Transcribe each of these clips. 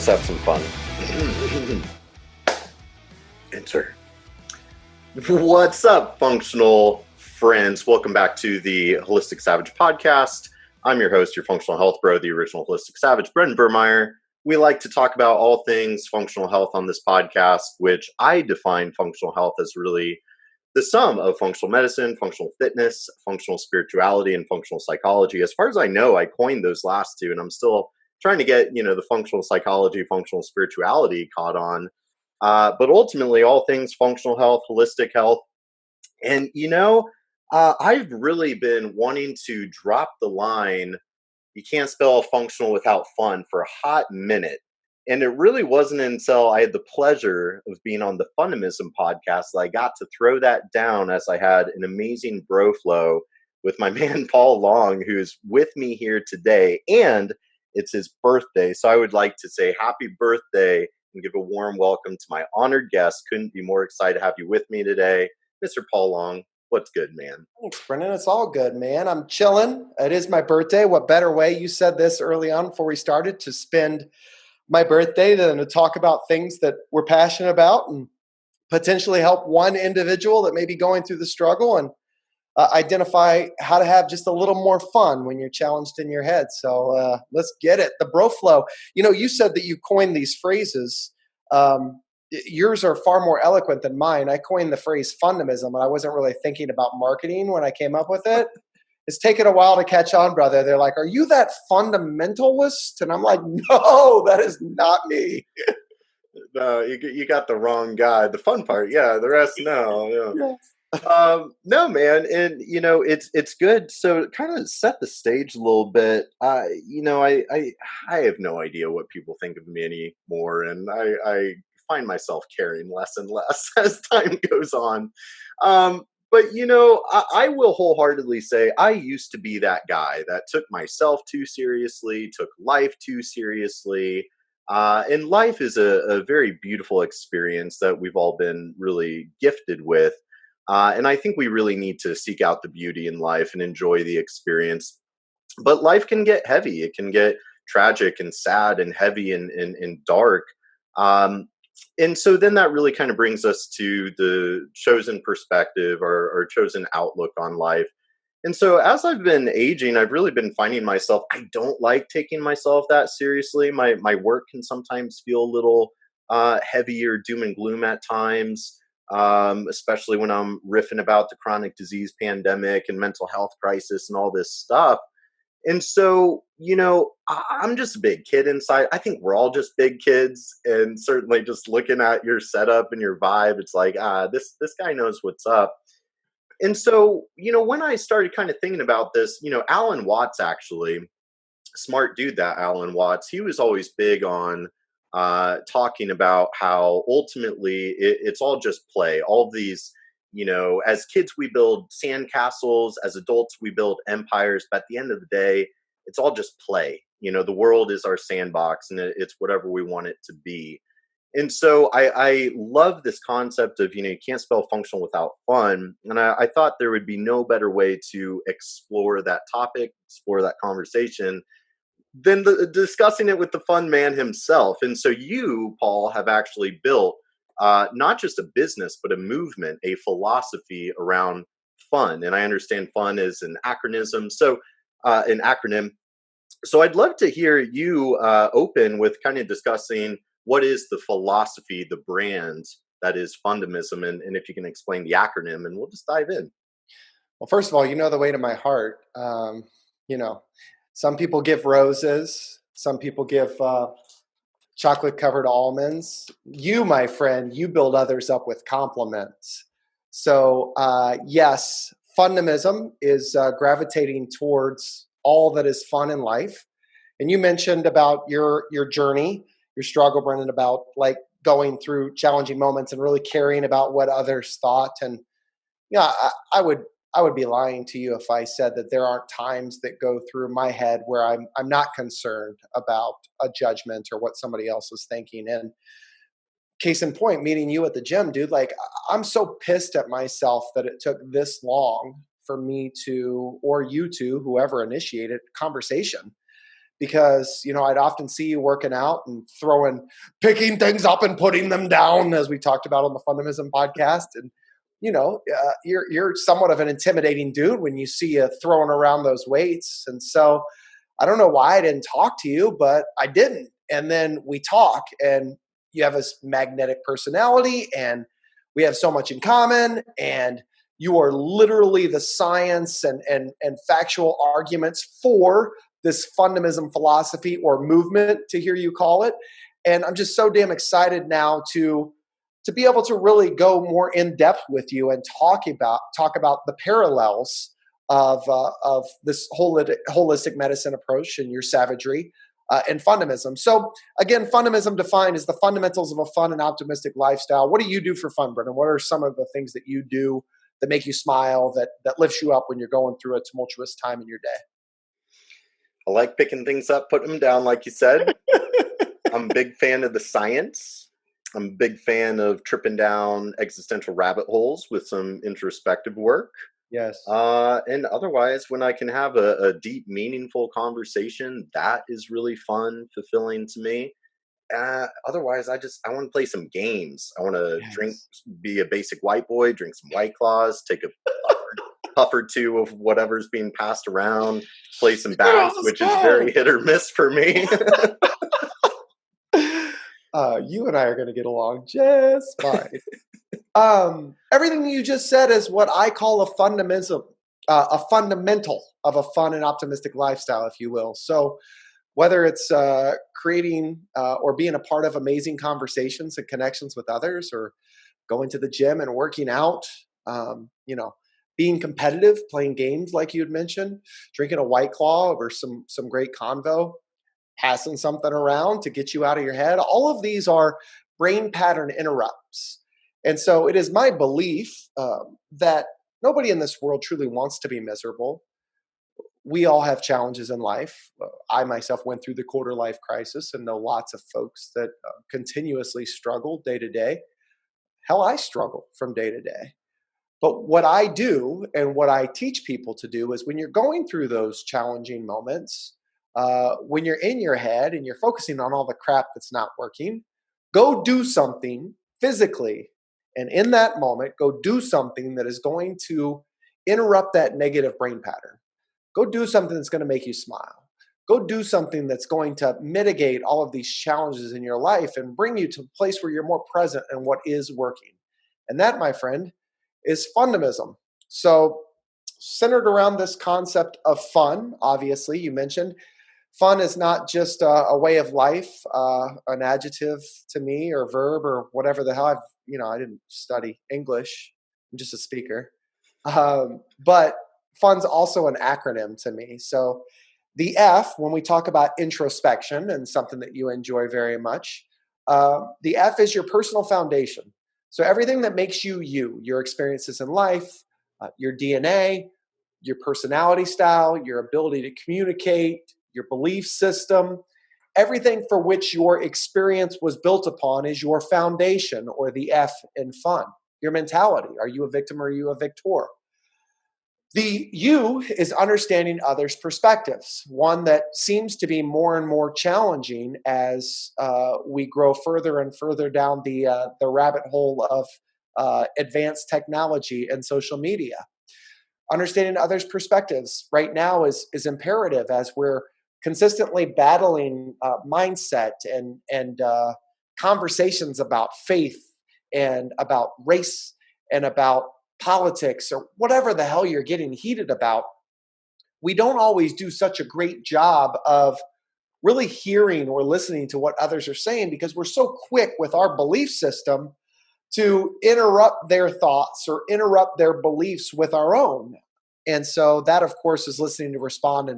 Let's have some fun. Enter. What's up, functional friends? Welcome back to the Holistic Savage Podcast. I'm your host, your functional health bro, the original Holistic Savage, Brendan Burmeyer. We like to talk about all things functional health on this podcast, which I define functional health as really the sum of functional medicine, functional fitness, functional spirituality, and functional psychology. As far as I know, I coined those last two, and I'm still trying to get, the functional psychology, functional spirituality caught on. But ultimately, all things functional health, holistic health. And, I've really been wanting to drop the line, you can't spell functional without fun, for a hot minute. And it really wasn't until I had the pleasure of being on the Fundamism Podcast that I got to throw that down, as I had an amazing bro flow with my man Paul Long, who's with me here today. And it's his birthday. So I would like to say happy birthday and give a warm welcome to my honored guest. Couldn't be more excited to have you with me today, Mr. Paul Long. What's good, man? Thanks, Brendan. It's all good, man. I'm chilling. It is my birthday. What better way, you said this early on before we started, to spend my birthday than to talk about things that we're passionate about and potentially help one individual that may be going through the struggle and identify how to have just a little more fun when you're challenged in your head. So let's get it. The bro flow. You said that you coined these phrases. Yours are far more eloquent than mine. I coined the phrase Fundamism, and I wasn't really thinking about marketing when I came up with it. It's taken a while to catch on, brother. They're like, "Are you that fundamentalist?" And I'm like, "No, that is not me." No, you got the wrong guy. The fun part, yeah. The rest, no. Yes. No, man, and it's good. So kind of set the stage a little bit. I have no idea what people think of me anymore, and I find myself caring less and less as time goes on. But I will wholeheartedly say I used to be that guy that took myself too seriously, took life too seriously. And life is a very beautiful experience that we've all been really gifted with. And I think we really need to seek out the beauty in life and enjoy the experience. But life can get heavy. It can get tragic and sad and heavy and dark. And so then that really kind of brings us to the chosen perspective or chosen outlook on life. And so as I've been aging, I've really been finding myself, I don't like taking myself that seriously. My work can sometimes feel a little heavy or doom and gloom at times. Especially when I'm riffing about the chronic disease pandemic and mental health crisis and all this stuff. And so, I'm just a big kid inside. I think we're all just big kids. And certainly just looking at your setup and your vibe, it's like, this guy knows what's up. And so, when I started kind of thinking about this, Alan Watts, actually, smart dude, that Alan Watts, he was always big on talking about how ultimately it's all just play. All of these, as kids, we build sandcastles. As adults, we build empires. But at the end of the day, it's all just play. The world is our sandbox, and it's whatever we want it to be. And so I love this concept of, you can't spell functional without fun. And I thought there would be no better way to explore that topic, explore that conversation, than discussing it with the fun man himself. And so you, Paul, have actually built not just a business, but a movement, a philosophy around fun. And I understand fun is an acronym. So I'd love to hear you open with kind of discussing what is the philosophy, the brand that is Fundamism, and if you can explain the acronym, and we'll just dive in. Well, first of all, the way to my heart. Some people give roses. Some people give chocolate-covered almonds. You, my friend, you build others up with compliments. So, yes, Fundamism is gravitating towards all that is fun in life. And you mentioned about your journey, your struggle, Brendan, about like going through challenging moments and really caring about what others thought. And I would be lying to you if I said that there aren't times that go through my head where I'm not concerned about a judgment or what somebody else is thinking. And case in point, meeting you at the gym, dude, like I'm so pissed at myself that it took this long for me to, or you to, whoever initiated conversation, because, I'd often see you working out and picking things up and putting them down, as we talked about on the Fundamism podcast. And, you're somewhat of an intimidating dude when you see you throwing around those weights. And so I don't know why I didn't talk to you, but I didn't. And then we talk, and you have this magnetic personality, and we have so much in common, and you are literally the science and factual arguments for this fundamism philosophy or movement, to hear you call it. And I'm just so damn excited now to be able to really go more in depth with you and talk about the parallels of this holistic medicine approach and your savagery and fundamism. So again, fundamism defined is the fundamentals of a fun and optimistic lifestyle. What do you do for fun, Brendan? What are some of the things that you do that make you smile, that lifts you up when you're going through a tumultuous time in your day? I like picking things up, putting them down, like you said. I'm a big fan of the science. I'm a big fan of tripping down existential rabbit holes with some introspective work. Yes. And otherwise, when I can have a deep, meaningful conversation, that is really fun, fulfilling to me. Otherwise, I want to play some games. I want to be a basic white boy, drink some White Claws, take a puff or two of whatever's being passed around, play some bass, which is very hit or miss for me. You and I are going to get along just fine. Everything you just said is what I call a fundamental of a fun and optimistic lifestyle, if you will. So whether it's creating or being a part of amazing conversations and connections with others, or going to the gym and working out, being competitive, playing games like you had mentioned, drinking a White Claw over some great convo, passing something around to get you out of your head. All of these are brain pattern interrupts. And so it is my belief that nobody in this world truly wants to be miserable. We all have challenges in life. I myself went through the quarter life crisis and know lots of folks that continuously struggle day to day. Hell, I struggle from day to day. But what I do and what I teach people to do is, when you're going through those challenging moments, when you're in your head and you're focusing on all the crap that's not working, go do something physically. And in that moment, go do something that is going to interrupt that negative brain pattern. Go do something that's going to make you smile. Go do something that's going to mitigate all of these challenges in your life and bring you to a place where you're more present in what is working. And that, my friend, is fundamism. So centered around this concept of fun, obviously, you mentioned, fun is not just a way of life, an adjective to me, or verb, or whatever the hell. I didn't study English. I'm just a speaker. But fun's also an acronym to me. So the F, when we talk about introspection, and something that you enjoy very much, the F is your personal foundation. So everything that makes you, your experiences in life, your DNA, your personality style, your ability to communicate, your belief system, everything for which your experience was built upon is your foundation, or the F in fun. Your mentality. Are you a victim or are you a victor? The U is understanding others' perspectives, one that seems to be more and more challenging as we grow further and further down the rabbit hole of advanced technology and social media. Understanding others' perspectives right now is imperative, as we're consistently battling mindset and conversations about faith and about race and about politics, or whatever the hell you're getting heated about. We don't always do such a great job of really hearing or listening to what others are saying, because we're so quick with our belief system to interrupt their thoughts or interrupt their beliefs with our own. And so that, of course, is listening to respond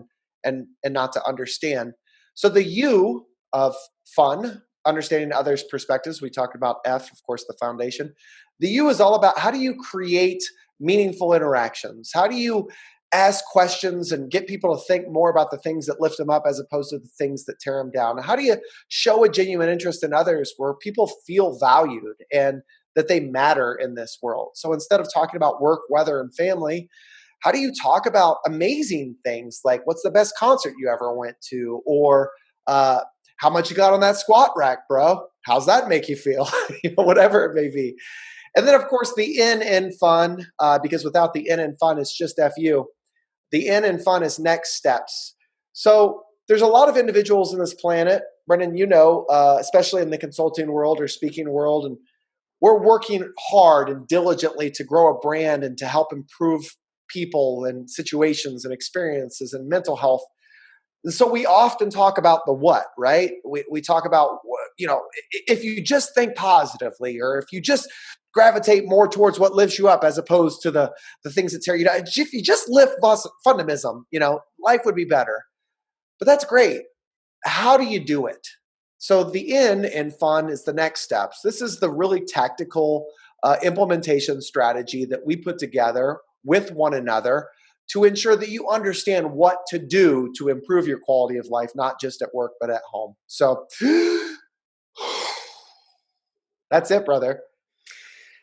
and not to understand. So the U of fun, understanding others' perspectives, we talked about F, of course, the foundation. The U is all about, how do you create meaningful interactions? How do you ask questions and get people to think more about the things that lift them up as opposed to the things that tear them down? How do you show a genuine interest in others where people feel valued and that they matter in this world? So instead of talking about work, weather, and family, how do you talk about amazing things like what's the best concert you ever went to, or how much you got on that squat rack, bro? How's that make you feel? Whatever it may be. And then, of course, the N in fun, because without the N in fun, it's just FU. The N in fun is next steps. So there's a lot of individuals in this planet, Brendan, especially in the consulting world or speaking world, and we're working hard and diligently to grow a brand and to help improve people and situations and experiences and mental health. And so we often talk about the what, right? We talk about, if you just think positively, or if you just gravitate more towards what lifts you up as opposed to the things that tear you down. If you just lift fundamism, life would be better. But that's great. How do you do it? So the N in fun is the next steps. This is the really tactical implementation strategy that we put together with one another to ensure that you understand what to do to improve your quality of life, not just at work, but at home. So that's it, brother.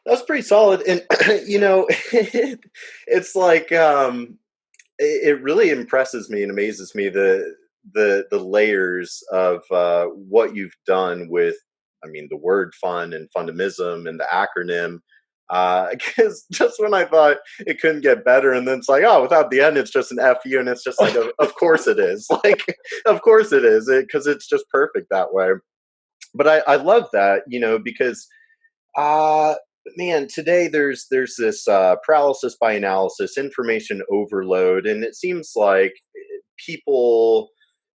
That's pretty solid. And, it's like, it really impresses me and amazes me the layers of what you've done with, the word fun and fundamism and the acronym. Because just when I thought it couldn't get better, and then it's like, oh, without the end, it's just an FU, and it's just like, of course it is. Like, of course it is, because it's just perfect that way. But I love that, because man, today there's this paralysis by analysis, information overload, and it seems like the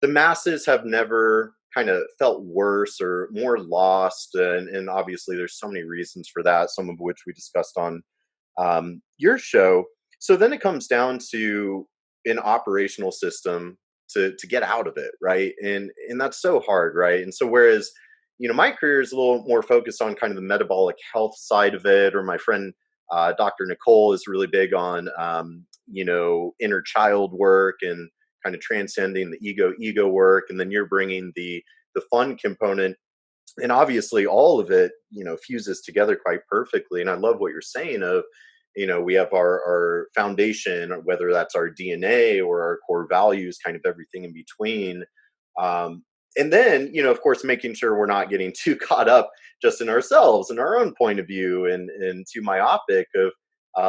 masses have never kind of felt worse or more lost, and obviously there's so many reasons for that, some of which we discussed on your show. So then it comes down to an operational system to get out of it, right? And that's so hard, right? And so whereas my career is a little more focused on kind of the metabolic health side of it, or my friend Dr. Nicole is really big on inner child work and kind of transcending the ego work, and then you're bringing the fun component, and obviously all of it fuses together quite perfectly. And I love what you're saying of we have our foundation, whether that's our DNA or our core values, kind of everything in between. And then, of course, making sure we're not getting too caught up just in ourselves and our own point of view, and too myopic of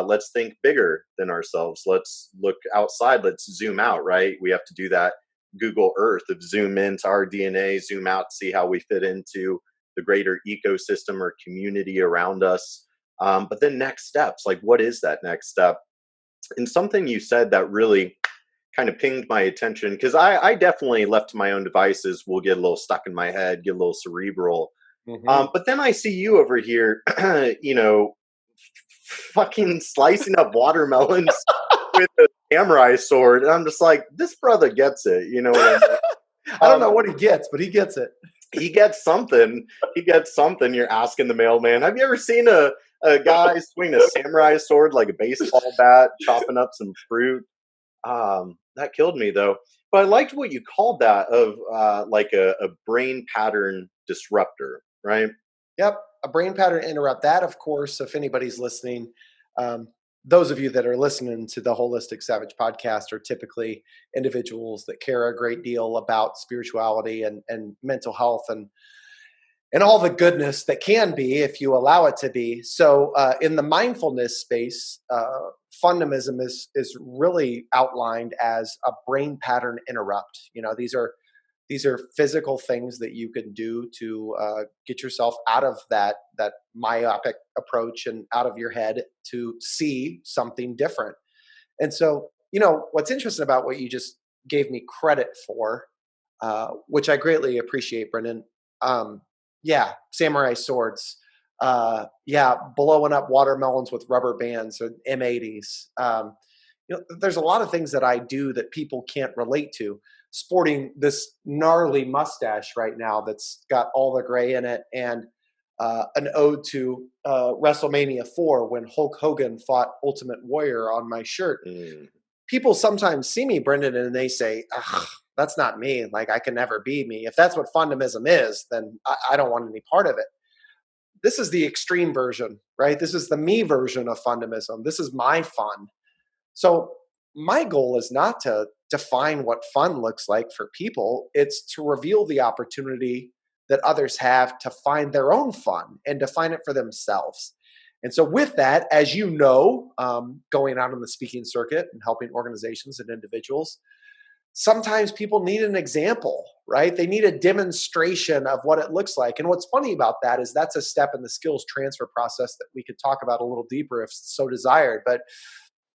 let's think bigger than ourselves. Let's look outside. Let's zoom out, right? We have to do that Google Earth of zoom into our DNA, zoom out, see how we fit into the greater ecosystem or community around us. But then next steps, like what is that next step? And something you said that really kind of pinged my attention, because I definitely, left to my own devices, will get a little stuck in my head, get a little cerebral. But then I see you over here, fucking slicing up watermelons with a samurai sword, and I'm just like, this brother gets it. You know what I mean? I don't know what he gets, but he gets it. He gets something. He gets something. You're asking the mailman, have you ever seen a guy swing a samurai sword like a baseball bat, chopping up some fruit? That killed me though. But I liked what you called that, of like a brain pattern disruptor, right? Yep, a brain pattern interrupt. That, of course, if anybody's listening, those of you that are listening to the Holistic Savage podcast are typically individuals that care a great deal about spirituality and mental health and all the goodness that can be if you allow it to be. So in the mindfulness space, Fundamism is really outlined as a brain pattern interrupt. These are physical things that you can do to get yourself out of that myopic approach and out of your head to see something different. And so, what's interesting about what you just gave me credit for, which I greatly appreciate, Brendan. Yeah, samurai swords. Yeah, blowing up watermelons with rubber bands or M80s. There's a lot of things that I do that people can't relate to. Sporting this gnarly mustache right now that's got all the gray in it, and an ode to WrestleMania 4 when Hulk Hogan fought Ultimate Warrior on my shirt. People sometimes see me, Brendan, and they say, ugh, that's not me. Like, I can never be me. If that's what Fundamism is, then I don't want any part of it. This is the extreme version, right? This is the me version of Fundamism. This is my fun. So my goal is not to define what fun looks like for people. It's to reveal the opportunity that others have to find their own fun and define it for themselves. And so, with that, as you know, going out on the speaking circuit and helping organizations and individuals, sometimes people need an example, right? They need a demonstration of what it looks like. And what's funny about that is that's a step in the skills transfer process that we could talk about a little deeper if so desired. But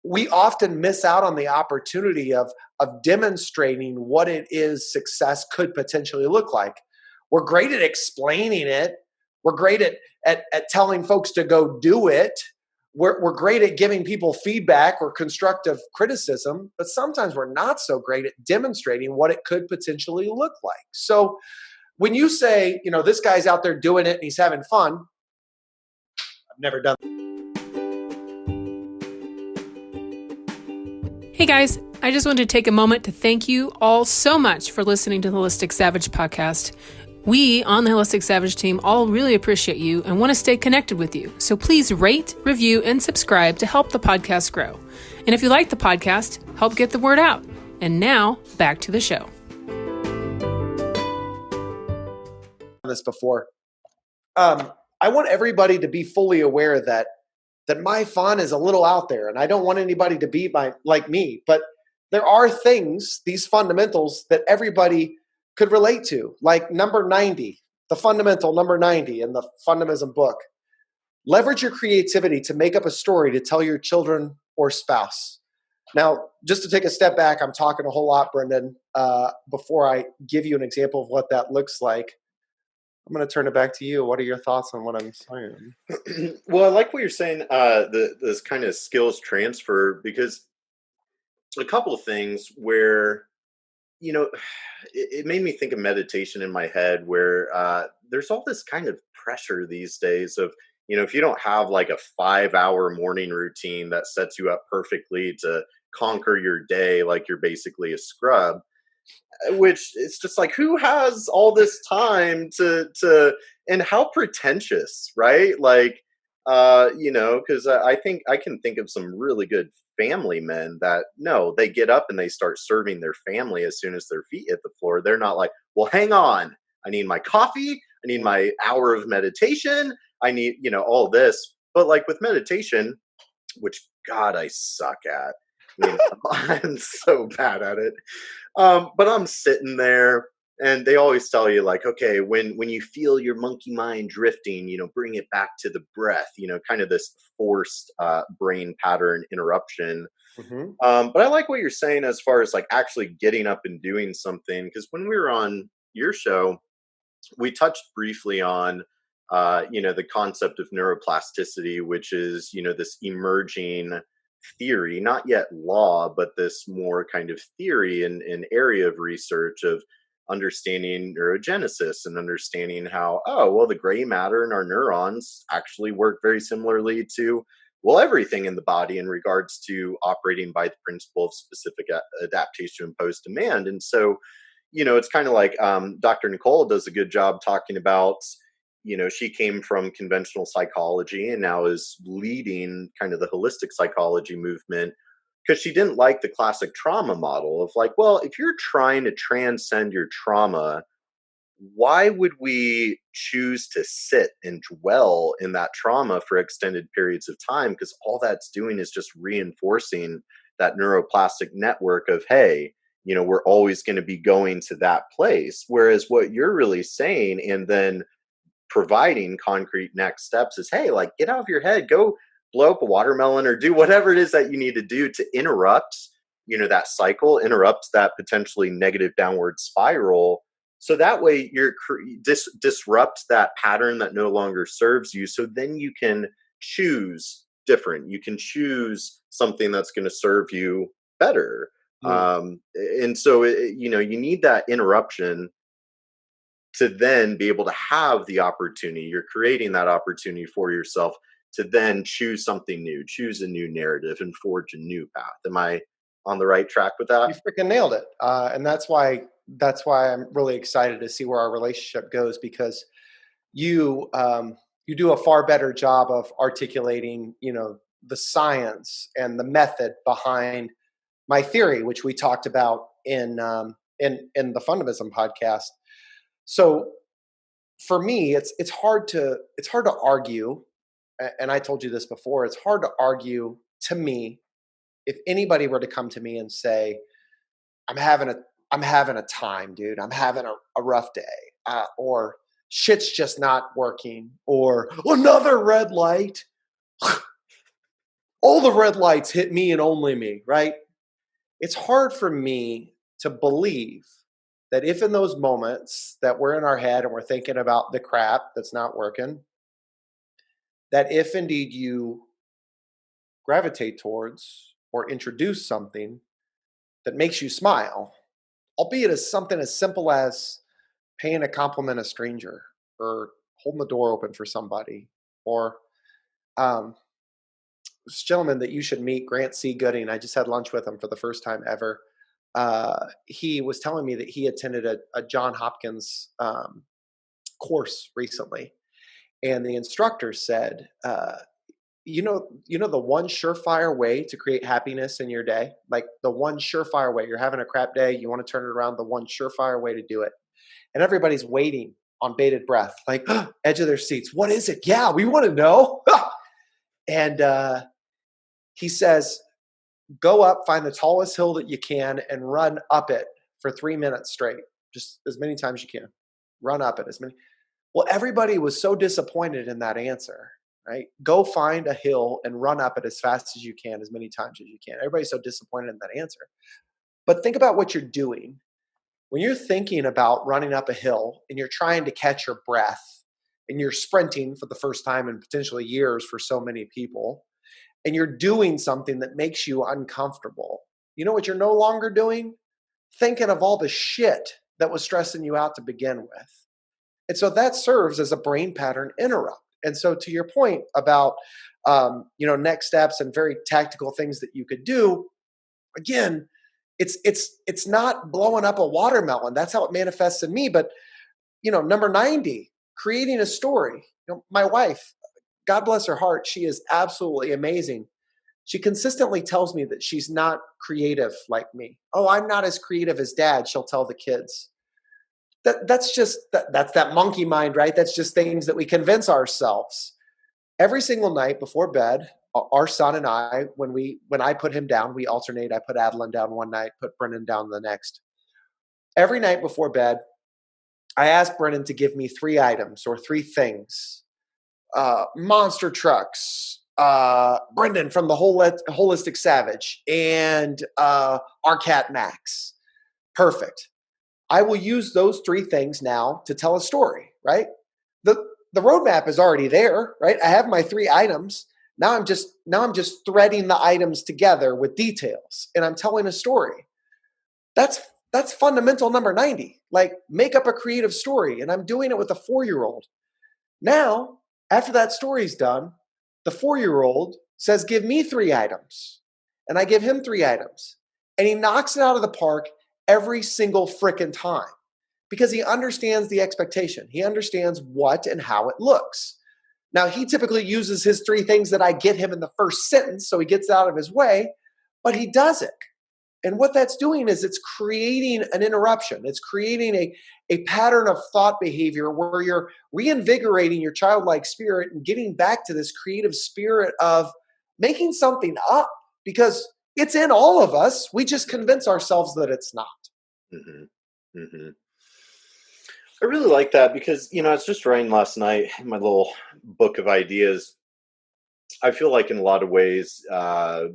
we often miss out on the opportunity of demonstrating what it is success could potentially look like. We're great at explaining it. We're great at telling folks to go do it. We're great at giving people feedback or constructive criticism, but sometimes we're not so great at demonstrating what it could potentially look like. So when you say, this guy's out there doing it and he's having fun, I've never done. Hey guys, I just wanted to take a moment to thank you all so much for listening to the Holistic Savage podcast. We on the Holistic Savage team all really appreciate you and want to stay connected with you. So please rate, review, and subscribe to help the podcast grow. And if you like the podcast, help get the word out. And now back to the show. This before. I want everybody to be fully aware that my fun is a little out there, and I don't want anybody to be like me. But there are things, these fundamentals, that everybody could relate to, like number 90, the fundamental number 90 in the Fundamism book. Leverage your creativity to make up a story to tell your children or spouse. Now, just to take a step back, I'm talking a whole lot, Brendan. Before I give you an example of what that looks like, I'm going to turn it back to you. What are your thoughts on what I'm saying? Well, I like what you're saying, this kind of skills transfer, because a couple of things where, it made me think of meditation in my head, where there's all this kind of pressure these days of, if you don't have like a 5-hour morning routine that sets you up perfectly to conquer your day, like you're basically a scrub, which it's just like, who has all this time to and how pretentious, right? Like, because I think I can think of some really good family men that they get up and they start serving their family as soon as their feet hit the floor. They're not like, well, hang on, I need my coffee, I need my hour of meditation, I need, all this. But like with meditation, which God, I suck at. I'm so bad at it. But I'm sitting there, and they always tell you, like, okay, when you feel your monkey mind drifting, bring it back to the breath, kind of this forced brain pattern interruption. Mm-hmm. But I like what you're saying as far as like actually getting up and doing something, because when we were on your show, we touched briefly on the concept of neuroplasticity, which is this emerging theory, not yet law, but this more kind of theory and area of research of understanding neurogenesis and understanding how, the gray matter in our neurons actually work very similarly to, everything in the body in regards to operating by the principle of specific adaptation to imposed demand. And so, it's kind of like Dr. Nicole does a good job talking about, she came from conventional psychology and now is leading kind of the holistic psychology movement, because she didn't like the classic trauma model of like, well, if you're trying to transcend your trauma, why would we choose to sit and dwell in that trauma for extended periods of time? Because all that's doing is just reinforcing that neuroplastic network of, hey, we're always going to be going to that place. Whereas what you're really saying, and then providing concrete next steps, is, hey, like, get out of your head, go blow up a watermelon or do whatever it is that you need to do to interrupt, that cycle, interrupt that potentially negative downward spiral. So that way you're disrupt that pattern that no longer serves you. So then you can choose different. You can choose something that's going to serve you better. And so, you need that interruption to then be able to have the opportunity. You're creating that opportunity for yourself to then choose something new, choose a new narrative, and forge a new path. Am I on the right track with that? You freaking nailed it. And that's why I'm really excited to see where our relationship goes, because you do a far better job of articulating, the science and the method behind my theory, which we talked about in the Fundamism podcast. So for me, it's hard to argue, and I told you this before. It's hard to argue to me if anybody were to come to me and say, I'm having a time, dude. I'm having a rough day, or shit's just not working, or another red light. All the red lights hit me and only me, right? It's hard for me to believe that if in those moments that we're in our head and we're thinking about the crap that's not working, that if indeed you gravitate towards or introduce something that makes you smile, albeit as something as simple as paying a compliment a stranger, or holding the door open for somebody, or this gentleman that you should meet, Grant C. Gooding. I just had lunch with him for the first time ever. He was telling me that he attended a John Hopkins course recently, and the instructor said, you know the one surefire way to create happiness in your day, like the one surefire way. You're having a crap day, you want to turn it around. The one surefire way to do it, and everybody's waiting on bated breath, like edge of their seats. What is it? Yeah, we want to know. And he says, go up, find the tallest hill that you can, and run up it for 3 minutes straight, just as many times as you can. Run up it as many. Well, everybody was so disappointed in that answer, right? Go find a hill and run up it as fast as you can, as many times as you can. Everybody's so disappointed in that answer. But think about what you're doing. When you're thinking about running up a hill and you're trying to catch your breath and you're sprinting for the first time in potentially years for so many people, and you're doing something that makes you uncomfortable, you know what you're no longer doing? Thinking of all the shit that was stressing you out to begin with. And so that serves as a brain pattern interrupt. And so to your point about, next steps and very tactical things that you could do, again, it's not blowing up a watermelon. That's how it manifests in me. But, number 90, creating a story. My wife, God bless her heart, she is absolutely amazing. She consistently tells me that she's not creative like me. Oh, I'm not as creative as Dad, she'll tell the kids. That's that monkey mind, right? That's just things that we convince ourselves. Every single night before bed, our son and I, when I put him down, we alternate. I put Adeline down one night, put Brennan down the next. Every night before bed, I ask Brennan to give me 3 items or 3 things. Monster trucks, Brendan from the Holistic Savage, and our cat Max. Perfect. I will use those 3 things now to tell a story, right? The roadmap is already there, right? I have my 3 items. Now I'm just threading the items together with details, and I'm telling a story. That's fundamental number 90. Like, make up a creative story, and I'm doing it with a 4-year-old. Now, after that story's done, the 4-year-old says, give me 3 items. And I give him 3 items. And he knocks it out of the park every single frickin' time because he understands the expectation. He understands what and how it looks. Now, he typically uses his 3 things that I get him in the first sentence, so he gets out of his way, but he does it. And what that's doing is it's creating an interruption. It's creating a pattern of thought behavior where you're reinvigorating your childlike spirit and getting back to this creative spirit of making something up, because it's in all of us. We just convince ourselves that it's not. Mm-hmm. Mm-hmm. I really like that because, I was just writing last night in my little book of ideas. I feel like in a lot of ways, I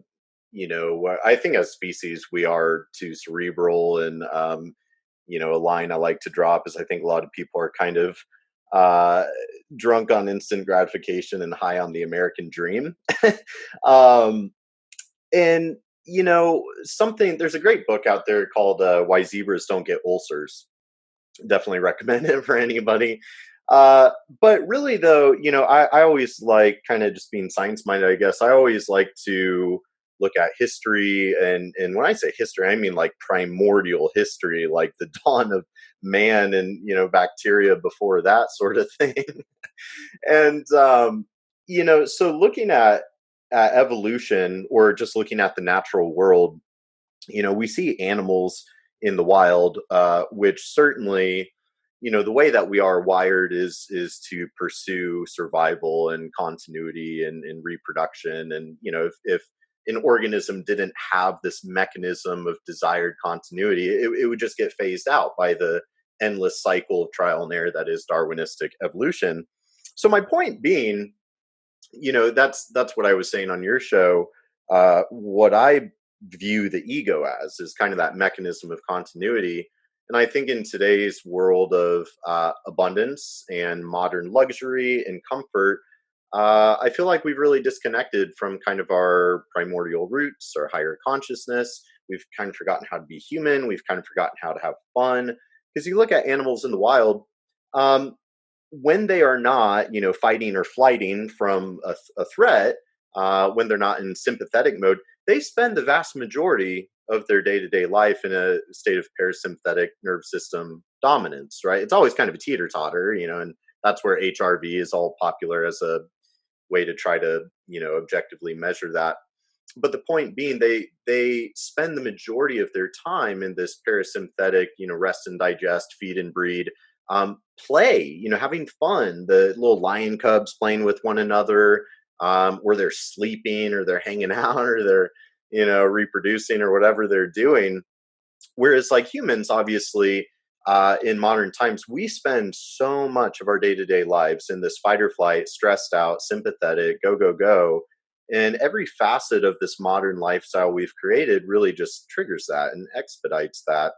think as species, we are too cerebral. And, a line I like to drop is I think a lot of people are kind of drunk on instant gratification and high on the American dream. And, there's a great book out there called Why Zebras Don't Get Ulcers. Definitely recommend it for anybody. But really, though, I always like kind of just being science-minded, I guess. I always like to look at history. And when I say history, I mean like primordial history, like the dawn of man and, bacteria before that sort of thing. And, so looking at evolution or just looking at the natural world, we see animals in the wild, which certainly, the way that we are wired is to pursue survival and continuity and reproduction. And, if an organism didn't have this mechanism of desired continuity, it would just get phased out by the endless cycle of trial and error that is Darwinistic evolution. So my point being, that's what I was saying on your show. What I view the ego as is kind of that mechanism of continuity. And I think in today's world of abundance and modern luxury and comfort, I feel like we've really disconnected from kind of our primordial roots, our higher consciousness. We've kind of forgotten how to be human. We've kind of forgotten how to have fun. Because you look at animals in the wild, when they are not, fighting or flighting from a threat, when they're not in sympathetic mode, they spend the vast majority of their day-to-day life in a state of parasympathetic nervous system dominance, right? It's always kind of a teeter-totter, and that's where HRV is all popular as a way to try to, objectively measure that. But the point being, they spend the majority of their time in this parasympathetic, rest and digest, feed and breed, play, having fun, the little lion cubs playing with one another, or they're sleeping or they're hanging out or they're, reproducing or whatever they're doing. Whereas like humans, obviously, in modern times, we spend so much of our day-to-day lives in this fight or flight, stressed out, sympathetic, go, go, go. And every facet of this modern lifestyle we've created really just triggers that and expedites that.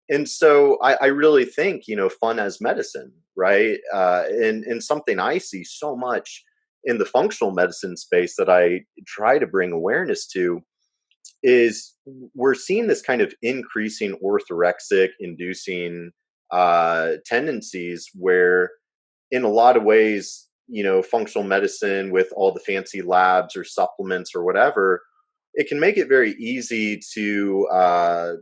And so I really think, fun as medicine, right? And something I see so much in the functional medicine space that I try to bring awareness to is we're seeing this kind of increasing orthorexic inducing tendencies where in a lot of ways, functional medicine with all the fancy labs or supplements or whatever, it can make it very easy to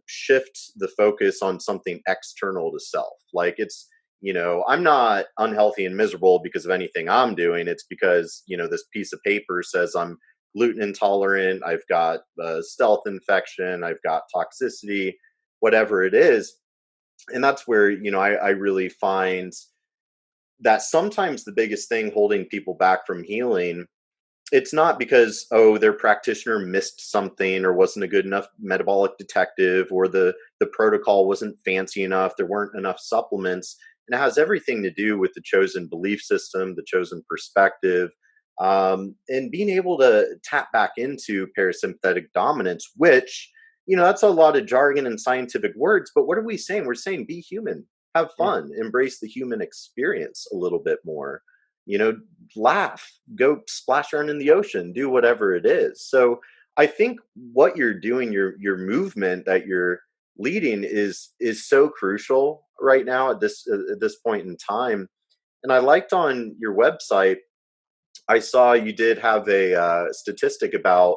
shift the focus on something external to self. Like it's, I'm not unhealthy and miserable because of anything I'm doing. It's because, this piece of paper says I'm gluten intolerant, I've got a stealth infection, I've got toxicity, whatever it is. And that's where, I really find that sometimes the biggest thing holding people back from healing, it's not because, their practitioner missed something or wasn't a good enough metabolic detective or the protocol wasn't fancy enough, there weren't enough supplements. And it has everything to do with the chosen belief system, the chosen perspective, and being able to tap back into parasympathetic dominance, which, that's a lot of jargon and scientific words. But what are we saying? We're saying be human, have fun, embrace the human experience a little bit more. Laugh, go splash around in the ocean, do whatever it is. So I think what you're doing, your movement that you're leading is so crucial right now at this point in time. And I liked on your website, I saw you did have a statistic about,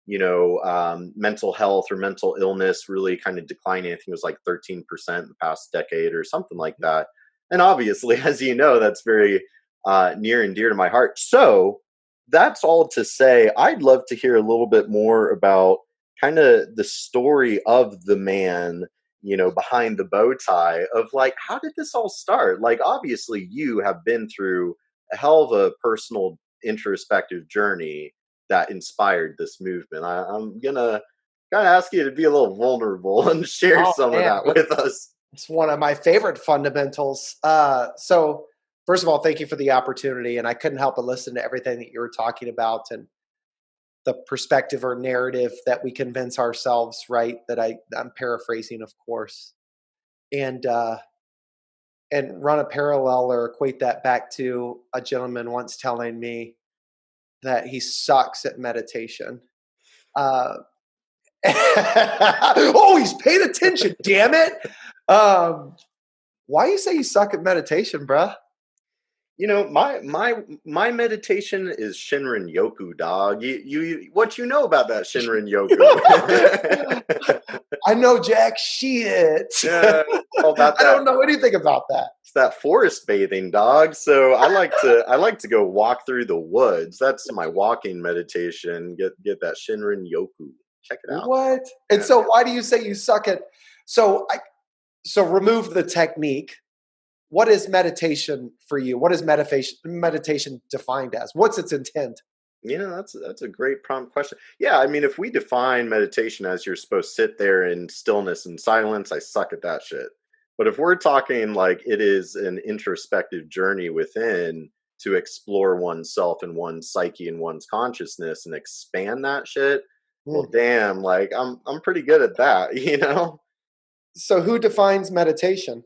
mental health or mental illness really kind of declining. I think it was like 13% in the past decade or something like that. And obviously, as you know, that's very near and dear to my heart. So that's all to say, I'd love to hear a little bit more about kind of the story of the man, behind the bow tie of like, how did this all start? Like, obviously you have been through a hell of a personal introspective journey that inspired this movement. I'm gonna kind of ask you to be a little vulnerable and share some of that with us. It's one of my favorite fundamentals. So first of all, thank you for the opportunity. And I couldn't help but listen to everything that you were talking about and the perspective or narrative that we convince ourselves, right? That I'm paraphrasing, of course, and run a parallel or equate that back to a gentleman once telling me that he sucks at meditation. Oh, he's paying attention, damn it. Why you say you suck at meditation, bruh? My meditation is Shinrin Yoku, dog. You what you know about that Shinrin Yoku? I know jack shit. All about that. I don't know anything about that. It's that forest bathing, dog. So I like to go walk through the woods. That's my walking meditation. Get that Shinrin Yoku. Check it out. What? And so why do you say you suck at, so remove the technique. What is meditation for you? What is meditation defined as? What's its intent? That's a great prompt question. Yeah, I mean, if we define meditation as you're supposed to sit there in stillness and silence, I suck at that shit. But if we're talking like it is an introspective journey within to explore oneself and one's psyche and one's consciousness and expand that shit, well, damn, like I'm pretty good at that, So who defines meditation?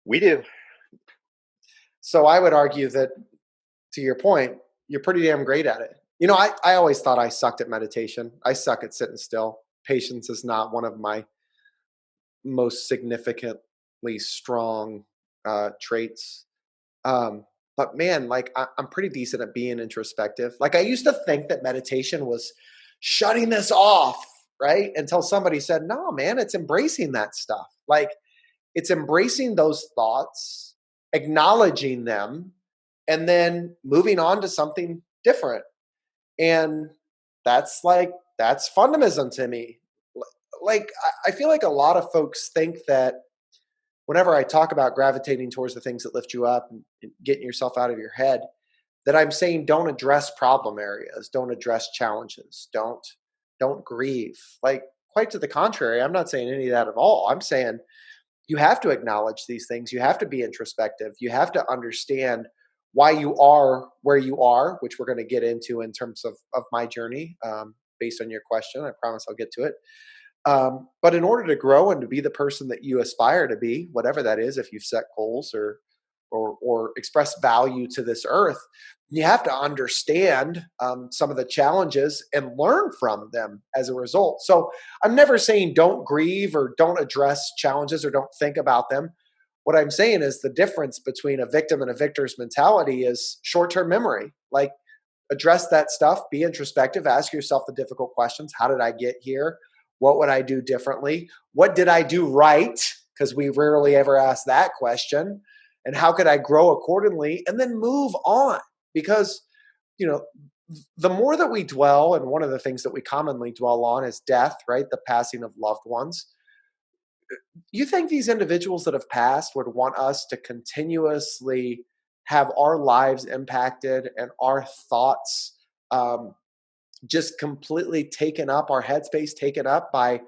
We do. So I would argue that, to your point, you're pretty damn great at it. I always thought I sucked at meditation. I suck at sitting still. Patience is not one of my most significantly strong traits. But man, like I'm pretty decent at being introspective. Like I used to think that meditation was shutting this off, right? Until somebody said, no, man, it's embracing that stuff. Like it's embracing those thoughts, acknowledging them, and then moving on to something different. And that's fundamism to me. Like, I feel like a lot of folks think that whenever I talk about gravitating towards the things that lift you up and getting yourself out of your head, that I'm saying don't address problem areas, don't address challenges, don't grieve. Like, quite to the contrary, I'm not saying any of that at all. I'm saying you have to acknowledge these things. You have to be introspective. You have to understand why you are where you are, which we're going to get into in terms of my journey, based on your question. I promise I'll get to it. But in order to grow and to be the person that you aspire to be, whatever that is, if you've set goals or express value to this earth, you have to understand some of the challenges and learn from them as a result. So I'm never saying don't grieve or don't address challenges or don't think about them. What I'm saying is the difference between a victim and a victor's mentality is short-term memory. Like, address that stuff, be introspective, ask yourself the difficult questions. How did I get here? What would I do differently? What did I do right? Because we rarely ever ask that question. And how could I grow accordingly? And then move on. Because, the more that we dwell, and one of the things that we commonly dwell on is death, right? The passing of loved ones. You think these individuals that have passed would want us to continuously have our lives impacted and our thoughts just completely taken up, our headspace taken up by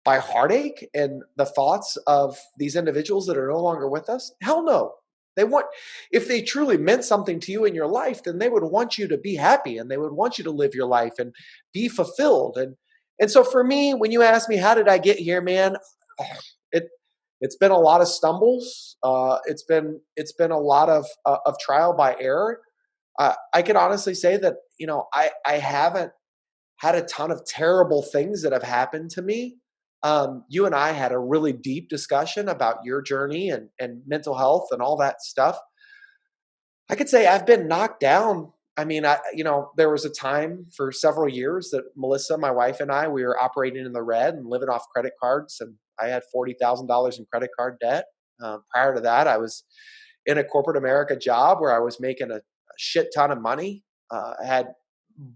heartache and the thoughts of these individuals that are no longer with us? Hell no. If they truly meant something to you in your life, then they would want you to be happy and they would want you to live your life and be fulfilled. And so for me, when you ask me, how did I get here, man? It's been a lot of stumbles. It's been a lot of trial by error. I can honestly say that, I haven't had a ton of terrible things that have happened to me. You and I had a really deep discussion about your journey and mental health and all that stuff. I could say I've been knocked down. I mean, there was a time for several years that Melissa, my wife, and I, we were operating in the red and living off credit cards. And I had $40,000 in credit card debt. Prior to that, I was in a corporate America job where I was making a shit ton of money. I had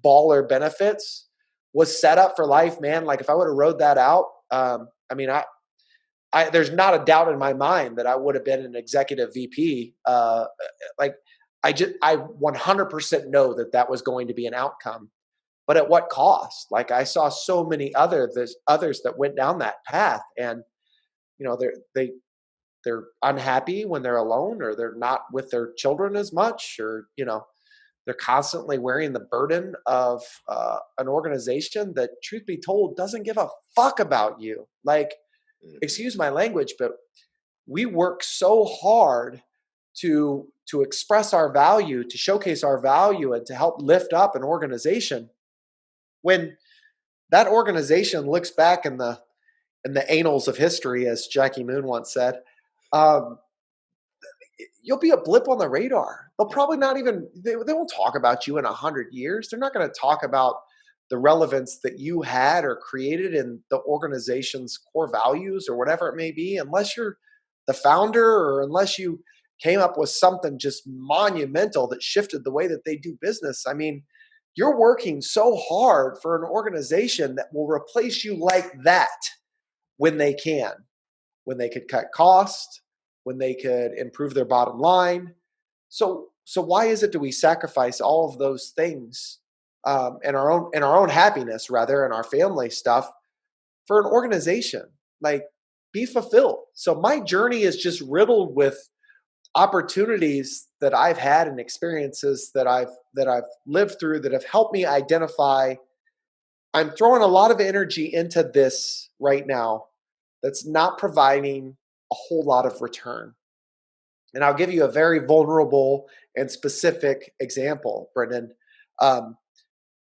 baller benefits, was set up for life, man. Like if I would have rode that out, there's not a doubt in my mind that I would have been an executive VP. I 100% know that was going to be an outcome, but at what cost? Like I saw so many others that went down that path, and they're unhappy when they're alone, or they're not with their children as much, or they're constantly wearing the burden of an organization that, truth be told, doesn't give a fuck about you. Like, excuse my language, but we work so hard to express our value, to showcase our value, and to help lift up an organization. When that organization looks back in the annals of history, as Jackie Moon once said, you'll be a blip on the radar. They'll probably not even, they won't talk about you in 100 years. They're not going to talk about the relevance that you had or created in the organization's core values or whatever it may be, unless you're the founder or unless you came up with something just monumental that shifted the way that they do business. I mean, you're working so hard for an organization that will replace you like that when they can, when they could cut costs, when they could improve their bottom line. So why is it do we sacrifice all of those things and our own happiness, rather, and our family stuff for an organization? Like, be fulfilled. So my journey is just riddled with opportunities that I've had and experiences that I've lived through that have helped me identify. I'm throwing a lot of energy into this right now that's not providing a whole lot of return. And I'll give you a very vulnerable and specific example, Brendan.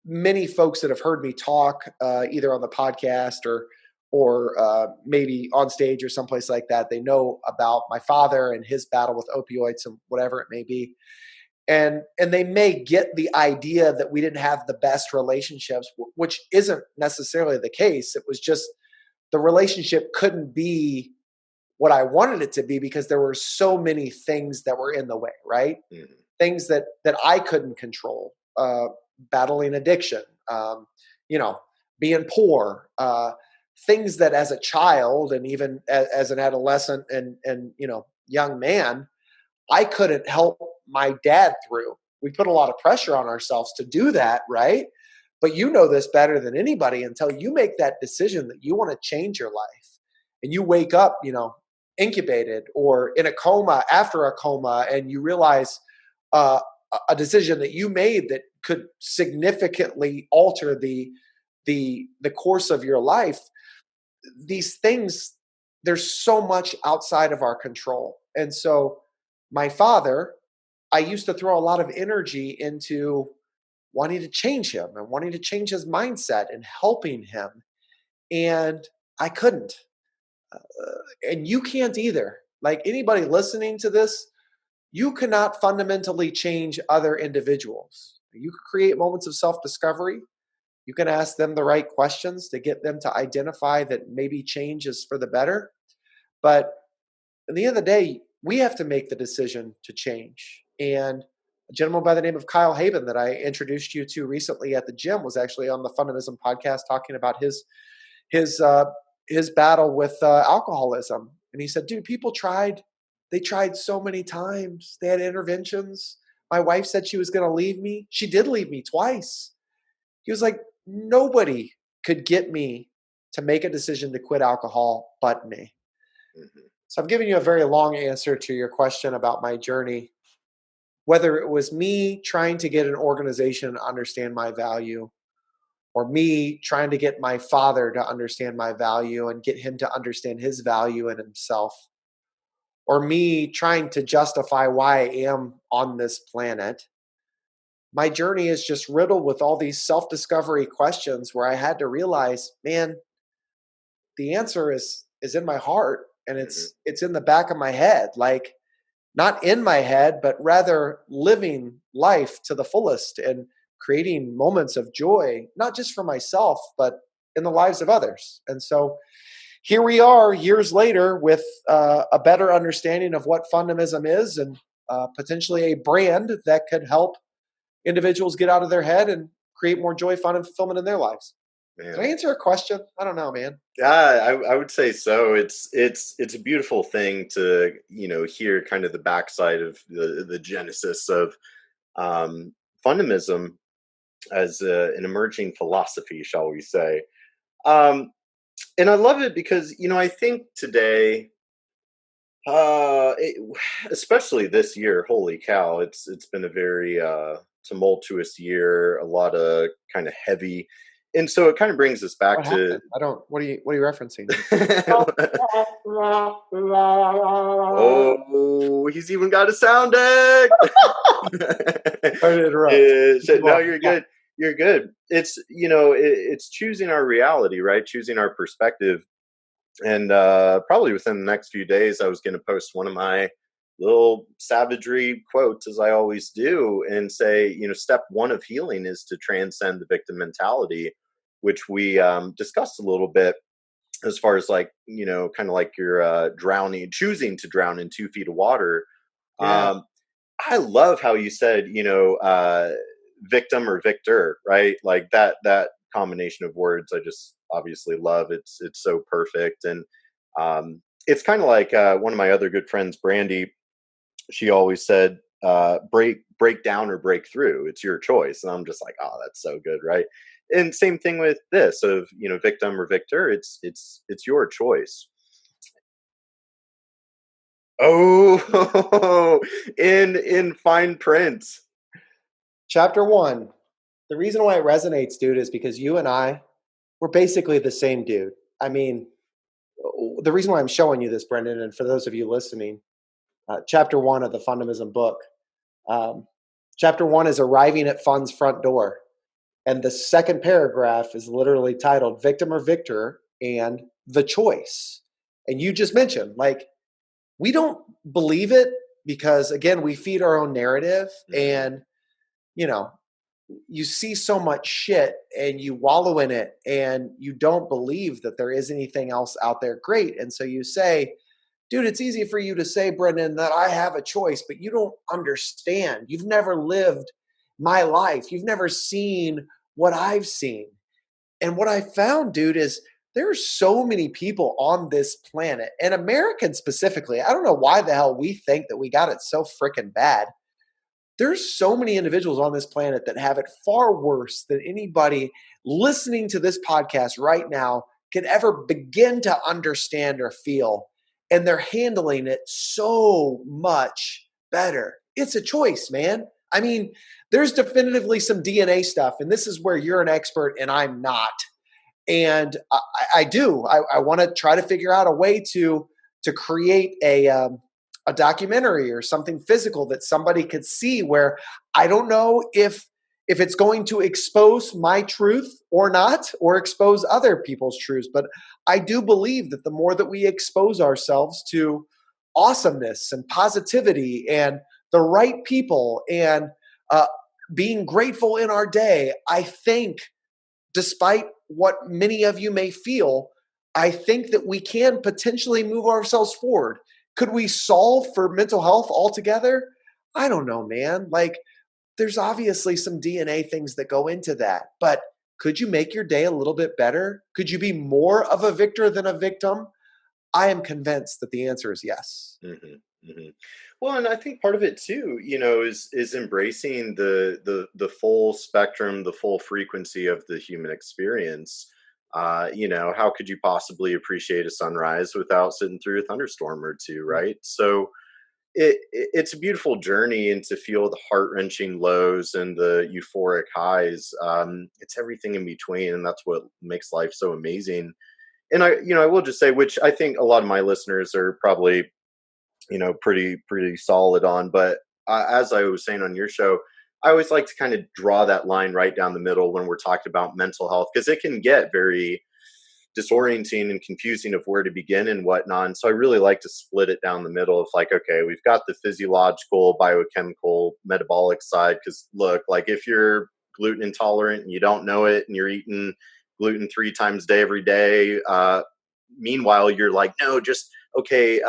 Many folks that have heard me talk either on the podcast or maybe on stage or someplace like that, they know about my father and his battle with opioids and whatever it may be. And they may get the idea that we didn't have the best relationships, which isn't necessarily the case. It was just the relationship couldn't be what I wanted it to be because there were so many things that were in the way, right? Mm-hmm. Things that I couldn't control, battling addiction, being poor, things that as a child and even as an adolescent and young man, I couldn't help my dad through. We put a lot of pressure on ourselves to do that, right? But you know this better than anybody until you make that decision that you want to change your life and you wake up, incubated or in a coma after a coma, and you realize a decision that you made that could significantly alter the course of your life. These things, there's so much outside of our control. And so my father, I used to throw a lot of energy into wanting to change him and wanting to change his mindset and helping him. And I couldn't. And you can't either. Like anybody listening to this, you cannot fundamentally change other individuals. You can create moments of self-discovery. You can ask them the right questions to get them to identify that maybe change is for the better. But at the end of the day, we have to make the decision to change. And a gentleman by the name of Kyle Haben that I introduced you to recently at the gym was actually on the Fundamism podcast talking about his battle with alcoholism. And he said, dude, they tried so many times. They had interventions. My wife said she was going to leave me. She did leave me twice. He was like, nobody could get me to make a decision to quit alcohol but me. Mm-hmm. So I'm giving you a very long answer to your question about my journey. Whether it was me trying to get an organization to understand my value, or me trying to get my father to understand my value and get him to understand his value in himself, or me trying to justify why I am on this planet, my journey is just riddled with all these self-discovery questions where I had to realize, man, the answer is in my heart and it's in the back of my head. Like, not in my head, but rather living life to the fullest and creating moments of joy, not just for myself, but in the lives of others. And so here we are years later with a better understanding of what Fundamism is and potentially a brand that could help individuals get out of their head and create more joy, fun, and fulfillment in their lives. Man. Did I answer a question? I don't know, man. Yeah, I would say so. It's a beautiful thing to, hear kind of the backside of the genesis of Fundamism as an emerging philosophy, shall we say. And I love it because, I think today, especially this year, holy cow, it's been a very tumultuous year, a lot of kind of heavy. And so it kind of brings us back to. What are you referencing? Oh, he's even got a sound deck. No, you're good. You're good. It's, it's choosing our reality, right? Choosing our perspective. And probably within the next few days, I was going to post one of my little savagery quotes, as I always do, and say, step one of healing is to transcend the victim mentality, which we discussed a little bit as far as kind of like you're choosing to drown in 2 feet of water. Yeah. I love how you said, victim or victor, right? Like that combination of words, I just obviously love. It's so perfect. And it's kind of like one of my other good friends, Brandy. She always said, break down or break through. It's your choice. And I'm just like, oh, that's so good, right? And same thing with this of, victim or victor. It's your choice. Oh, in fine print. Chapter 1. The reason why it resonates, dude, is because you and I, we're basically the same dude. I mean, the reason why I'm showing you this, Brendan, and for those of you listening, chapter 1 of the Fundamism book. Chapter 1 is arriving at FUN's front door. And the second paragraph is literally titled Victim or Victor and the Choice. And you just mentioned, like, we don't believe it because, again, we feed our own narrative. And, you see so much shit and you wallow in it and you don't believe that there is anything else out there great. And so you say, dude, it's easy for you to say, Brendan, that I have a choice, but you don't understand. You've never lived my life. You've never seen what I've seen. And what I found, dude, is there are so many people on this planet, and Americans specifically. I don't know why the hell we think that we got it so freaking bad. There's so many individuals on this planet that have it far worse than anybody listening to this podcast right now could ever begin to understand or feel. And they're handling it so much better. It's a choice, man. I mean, there's definitively some DNA stuff, and this is where you're an expert and I'm not. And I want to try to figure out a way to create a documentary or something physical that somebody could see, where I don't know if it's going to expose my truth or not, or expose other people's truths. But I do believe that the more that we expose ourselves to awesomeness and positivity and the right people and being grateful in our day, I think, despite what many of you may feel, I think that we can potentially move ourselves forward. Could we solve for mental health altogether? I don't know, man. Like, there's obviously some DNA things that go into that. But could you make your day a little bit better? Could you be more of a victor than a victim? I am convinced that the answer is yes. Mm-hmm, mm-hmm. Well, and I think part of it too, is embracing the full spectrum, the full frequency of the human experience. How could you possibly appreciate a sunrise without sitting through a thunderstorm or two, right? So it's a beautiful journey, and to feel the heart-wrenching lows and the euphoric highs. It's everything in between, and that's what makes life so amazing. And I will just say, which I think a lot of my listeners are probably, pretty solid on, but as I was saying on your show, I always like to kind of draw that line right down the middle when we're talking about mental health, because it can get very disorienting and confusing of where to begin and whatnot. And so I really like to split it down the middle of, like, okay, we've got the physiological, biochemical, metabolic side. Because look, like, if you're gluten intolerant and you don't know it and you're eating gluten 3 times a day every day, meanwhile you're like, no, just okay,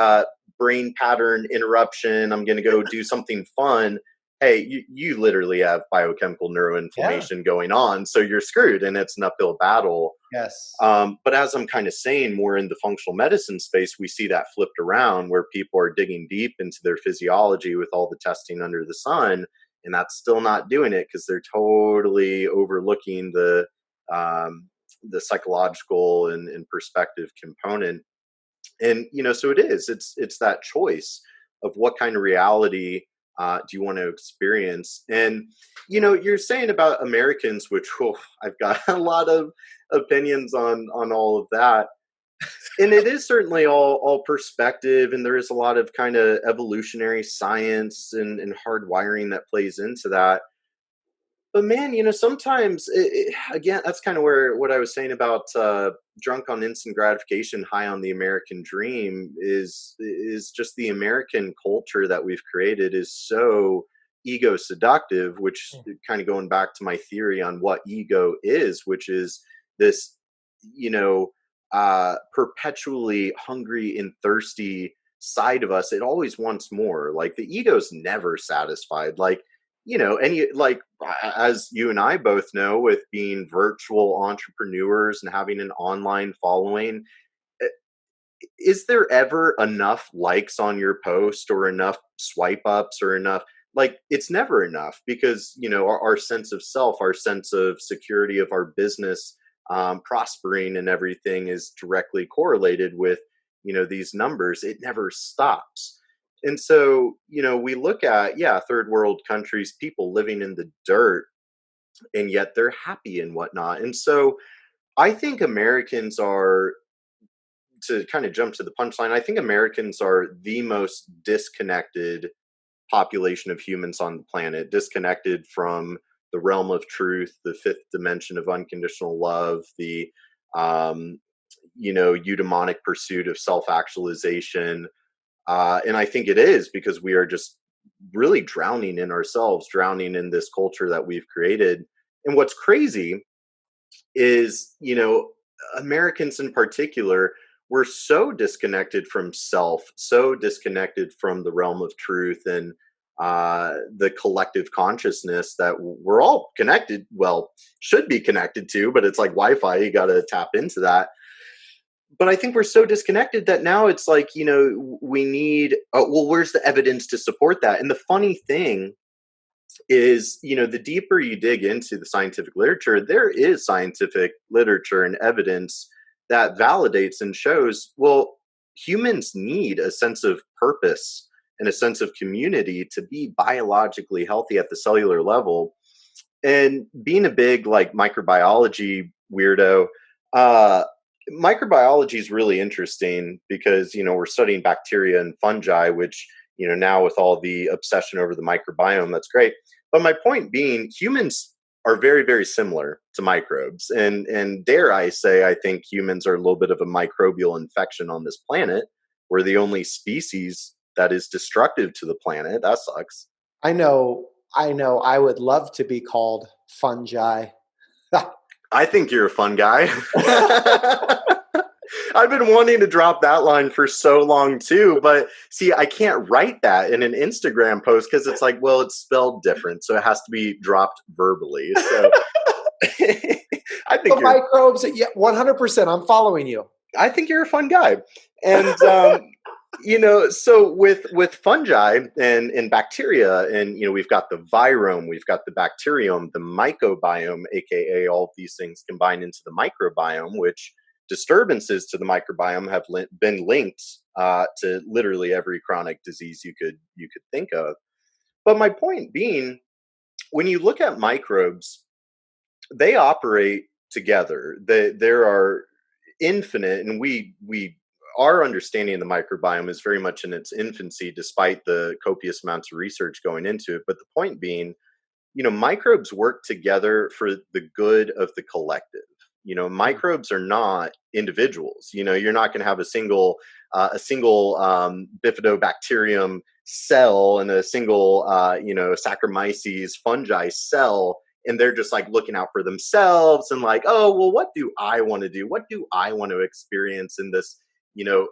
brain pattern interruption, I'm going to go do something fun. Hey, you literally have biochemical neuroinflammation going on, so you're screwed, and it's an uphill battle. Yes. But as I'm kind of saying, more in the functional medicine space, we see that flipped around, where people are digging deep into their physiology with all the testing under the sun, and that's still not doing it because they're totally overlooking the psychological and perspective component. And so it's that choice of what kind of reality do you want to experience. And you're saying about Americans, which I've got a lot of opinions on all of that, and it is certainly all perspective, and there is a lot of kind of evolutionary science and hardwiring that plays into that. But man, sometimes, again, that's kind of where what I was saying about drunk on instant gratification, high on the American dream is just the American culture that we've created is so ego seductive, which kind of going back to my theory on what ego is, which is this, perpetually hungry and thirsty side of us. It always wants more. Like, the ego's never satisfied. Like, any, like, as you and I both know, with being virtual entrepreneurs and having an online following, is there ever enough likes on your post or enough swipe ups or enough? Like, it's never enough, because our sense of self, our sense of security of our business prospering and everything is directly correlated with these numbers. It never stops. And so we look at, third world countries, people living in the dirt, and yet they're happy and whatnot. And so I think Americans are, to kind of jump to the punchline, I think Americans are the most disconnected population of humans on the planet, disconnected from the realm of truth, the fifth dimension of unconditional love, the eudaimonic pursuit of self-actualization. And I think it is because we are just really drowning in ourselves, drowning in this culture that we've created. And what's crazy is, Americans in particular, we're so disconnected from self, so disconnected from the realm of truth and the collective consciousness that we're all connected, well, should be connected to, but it's like Wi-Fi, you got to tap into that. But I think we're so disconnected that now it's like, we need, well, where's the evidence to support that? And the funny thing is, the deeper you dig into the scientific literature, there is scientific literature and evidence that validates and shows, well, humans need a sense of purpose and a sense of community to be biologically healthy at the cellular level. And being a big, like, microbiology weirdo, microbiology is really interesting because, we're studying bacteria and fungi, which, now with all the obsession over the microbiome, that's great. But my point being, humans are very, very similar to microbes. And dare I say, I think humans are a little bit of a microbial infection on this planet. We're the only species that is destructive to the planet. That sucks. I know. I would love to be called fungi. I think you're a fun guy. I've been wanting to drop that line for so long too, but see, I can't write that in an Instagram post because it's like, well, it's spelled different, so it has to be dropped verbally. So I think microbes. Yeah, 100%. I'm following you. I think you're a fun guy, and so with fungi and bacteria, and we've got the virome, we've got the bacterium, the mycobiome, aka all of these things combined into the microbiome, which disturbances to the microbiome have been linked to literally every chronic disease you could think of. But my point being, when you look at microbes, they operate together. There are infinite, and our understanding of the microbiome is very much in its infancy, despite the copious amounts of research going into it. But the point being, microbes work together for the good of the collective. Microbes are not individuals. You're not going to have a single bifidobacterium cell and a single, Saccharomyces fungi cell, and they're just like looking out for themselves and like, oh, well, what do I want to do? What do I want to experience in this,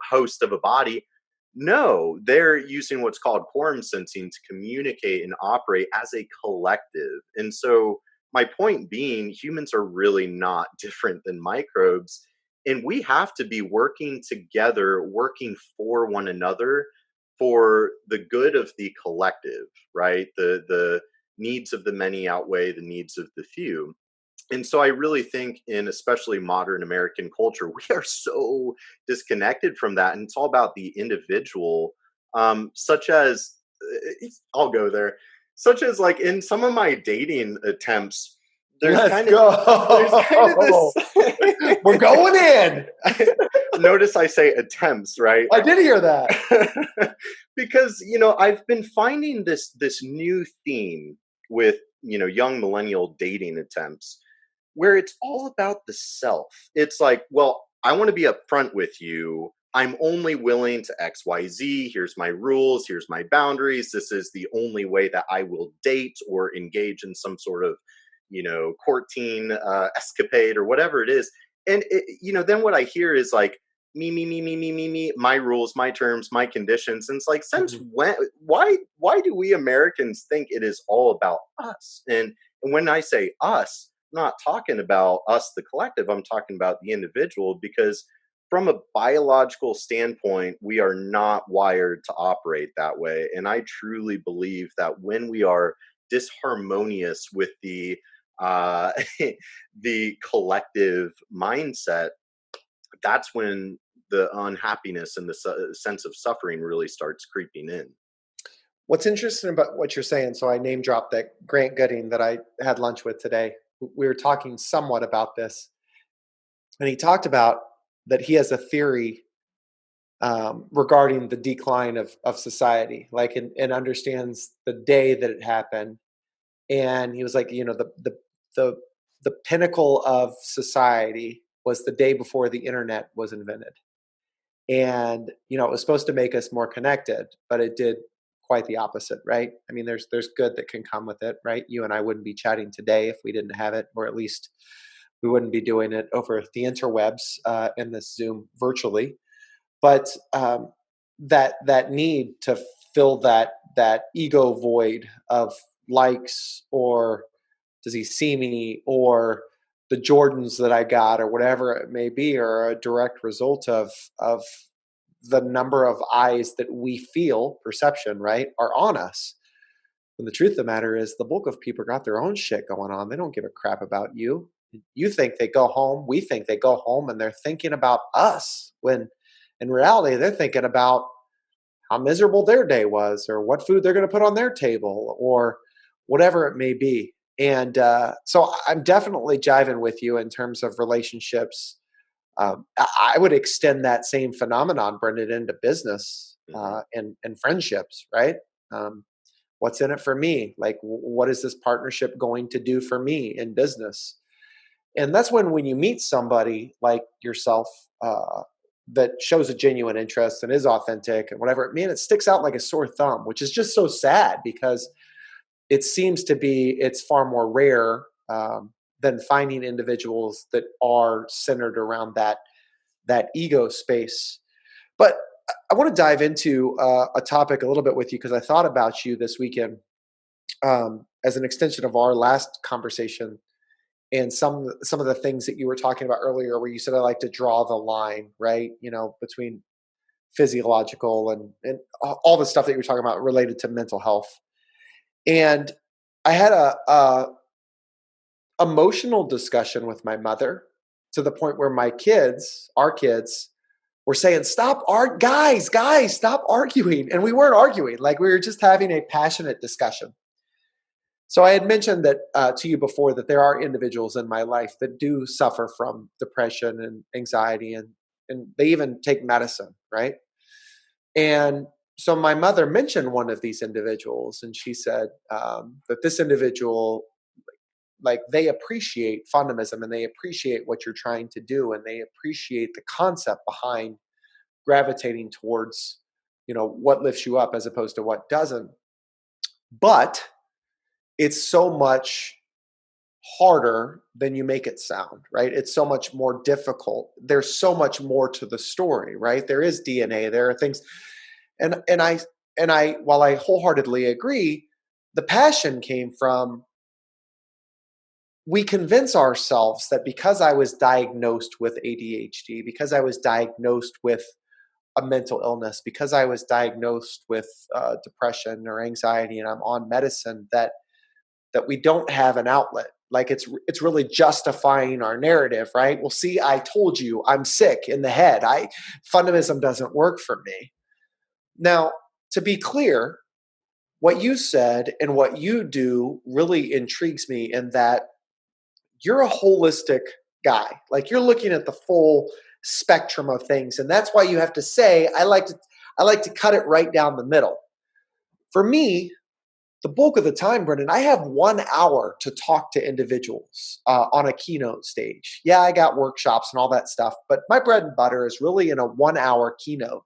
host of a body? No, they're using what's called quorum sensing to communicate and operate as a collective. And so my point being, humans are really not different than microbes, and we have to be working together, working for one another for the good of the collective, right? The needs of the many outweigh the needs of the few. And so I really think in especially modern American culture, we are so disconnected from that. And it's all about the individual, such as, I'll go there, such as like in some of my dating attempts, there's kind of this. We're going in. Notice I say attempts, right? I did hear that. Because, I've been finding this new theme with, young millennial dating attempts, where it's all about the self. It's like, well, I want to be upfront with you. I'm only willing to XYZ. Here's my rules. Here's my boundaries. This is the only way that I will date or engage in some sort of, courting escapade or whatever it is. And, then what I hear is like, me, my rules, my terms, my conditions. And it's like, since Mhm. when, why do we Americans think it is all about us? And when I say us, I'm not talking about us, the collective, I'm talking about the individual, because from a biological standpoint, we are not wired to operate that way. And I truly believe that when we are disharmonious with uh, the collective mindset, that's when the unhappiness and the sense of suffering really starts creeping in. What's interesting about what you're saying, so I name dropped that Grant Gooding that I had lunch with today. We were talking somewhat about this, and he talked about that he has a theory regarding the decline of society, like and understands the day that it happened. And he was like, the the pinnacle of society was the day before the internet was invented. And it was supposed to make us more connected, but it did quite the opposite, right? I mean, there's good that can come with it, right? You and I wouldn't be chatting today if we didn't have it, or at least we wouldn't be doing it over the interwebs in this Zoom virtually. But that need to fill that ego void of likes, or does he see me, or the Jordans that I got, or whatever it may be, are a direct result of the number of eyes that we feel, perception, right, are on us. And the truth of the matter is, the bulk of people got their own shit going on. They don't give a crap about you. You think they go home, we think they go home, and they're thinking about us, when in reality they're thinking about how miserable their day was, or what food they're going to put on their table, or whatever it may be. And so I'm definitely jiving with you in terms of relationships. I would extend that same phenomenon, Brendan, into business and friendships, right? What's in it for me? Like, what is this partnership going to do for me in business? And that's when you meet somebody like yourself that shows a genuine interest and is authentic and whatever, man, it sticks out like a sore thumb, which is just so sad, because it seems to be, it's far more rare than finding individuals that are centered around that ego space. But I want to dive into a topic a little bit with you, because I thought about you this weekend as an extension of our last conversation, and some of the things that you were talking about earlier, where you said, I like to draw the line, right, between physiological and all the stuff that you were talking about related to mental health. And I had a emotional discussion with my mother, to the point where our kids were saying, guys, stop arguing. And we weren't arguing, like we were just having a passionate discussion. So I had mentioned that to you before, that there are individuals in my life that do suffer from depression and anxiety, and they even take medicine, right? And so my mother mentioned one of these individuals, and she said that this individual, like, they appreciate Fundamism, and they appreciate what you're trying to do, and they appreciate the concept behind gravitating towards, what lifts you up as opposed to what doesn't. But it's so much harder than you make it sound, right? It's so much more difficult. There's so much more to the story, right? There is DNA, there are things. And I while I wholeheartedly agree, the passion came from, we convince ourselves that because I was diagnosed with ADHD, because I was diagnosed with a mental illness, because I was diagnosed with depression or anxiety, and I'm on medicine, that we don't have an outlet. Like, it's really justifying our narrative, right? Well, see, I told you I'm sick in the head. Fundamism doesn't work for me. Now, to be clear, what you said and what you do really intrigues me, in that you're a holistic guy. Like, you're looking at the full spectrum of things. And that's why you have to say, I like to cut it right down the middle. For me, the bulk of the time, Brendan, I have 1 hour to talk to individuals on a keynote stage. Yeah, I got workshops and all that stuff, but my bread and butter is really in a 1 hour keynote.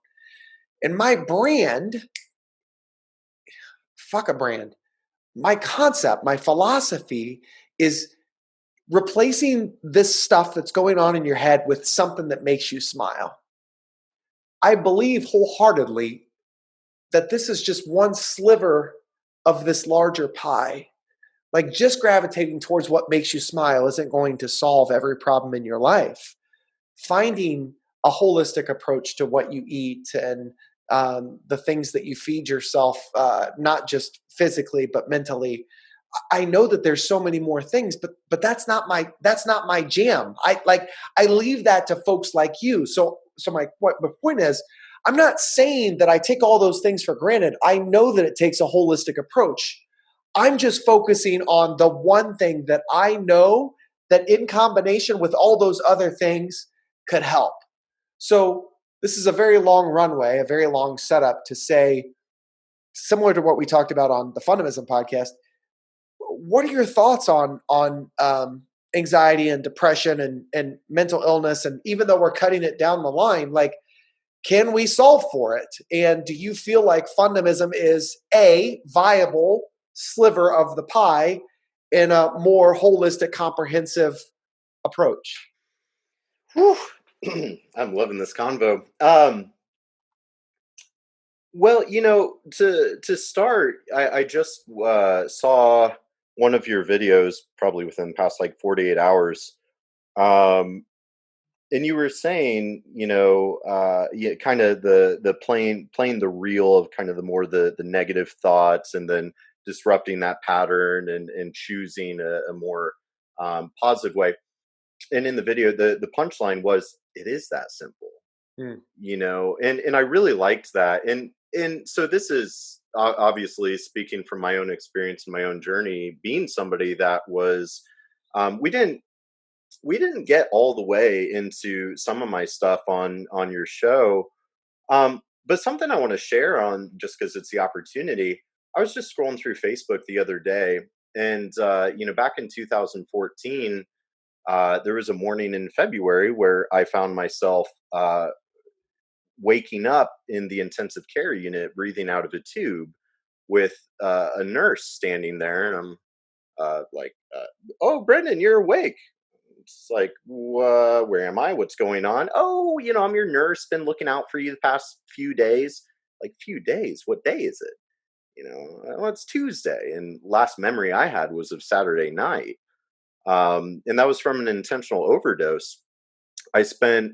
And my brand, fuck a brand, my concept, my philosophy is replacing this stuff that's going on in your head with something that makes you smile. I believe wholeheartedly that this is just one sliver of this larger pie. Like, just gravitating towards what makes you smile isn't going to solve every problem in your life. Finding a holistic approach to what you eat and the things that you feed yourself, not just physically but mentally. I know that there's so many more things, but that's not my jam. I leave that to folks like you. So my point is, I'm not saying that I take all those things for granted. I know that it takes a holistic approach. I'm just focusing on the one thing that I know that in combination with all those other things could help. So this is a very long runway, a very long setup to say, similar to what we talked about on the Fundamism podcast, what are your thoughts on anxiety and depression and mental illness? And even though we're cutting it down the line, like, can we solve for it? And do you feel like Fundamism is a viable sliver of the pie in a more holistic, comprehensive approach? Whew. I'm loving this convo. Well, to start, I just saw one of your videos probably within the past like 48 hours. And you were saying, yeah, kind of the playing the reel of kind of the negative thoughts, and then disrupting that pattern and choosing a more positive way. And in the video, the punchline was, it is that simple. And I really liked that. And so this is obviously speaking from my own experience and my own journey, being somebody that was, we didn't get all the way into some of my stuff on your show. But something I want to share on, just because it's the opportunity, I was just scrolling through Facebook the other day, and back in 2014, there was a morning in February where I found myself waking up in the intensive care unit, breathing out of a tube, with a nurse standing there, and I'm oh, Brendan, you're awake. It's like, where am I? What's going on? Oh, I'm your nurse, been looking out for you the past few days. Like, few days? What day is it? Well, it's Tuesday. And last memory I had was of Saturday night. And that was from an intentional overdose. I spent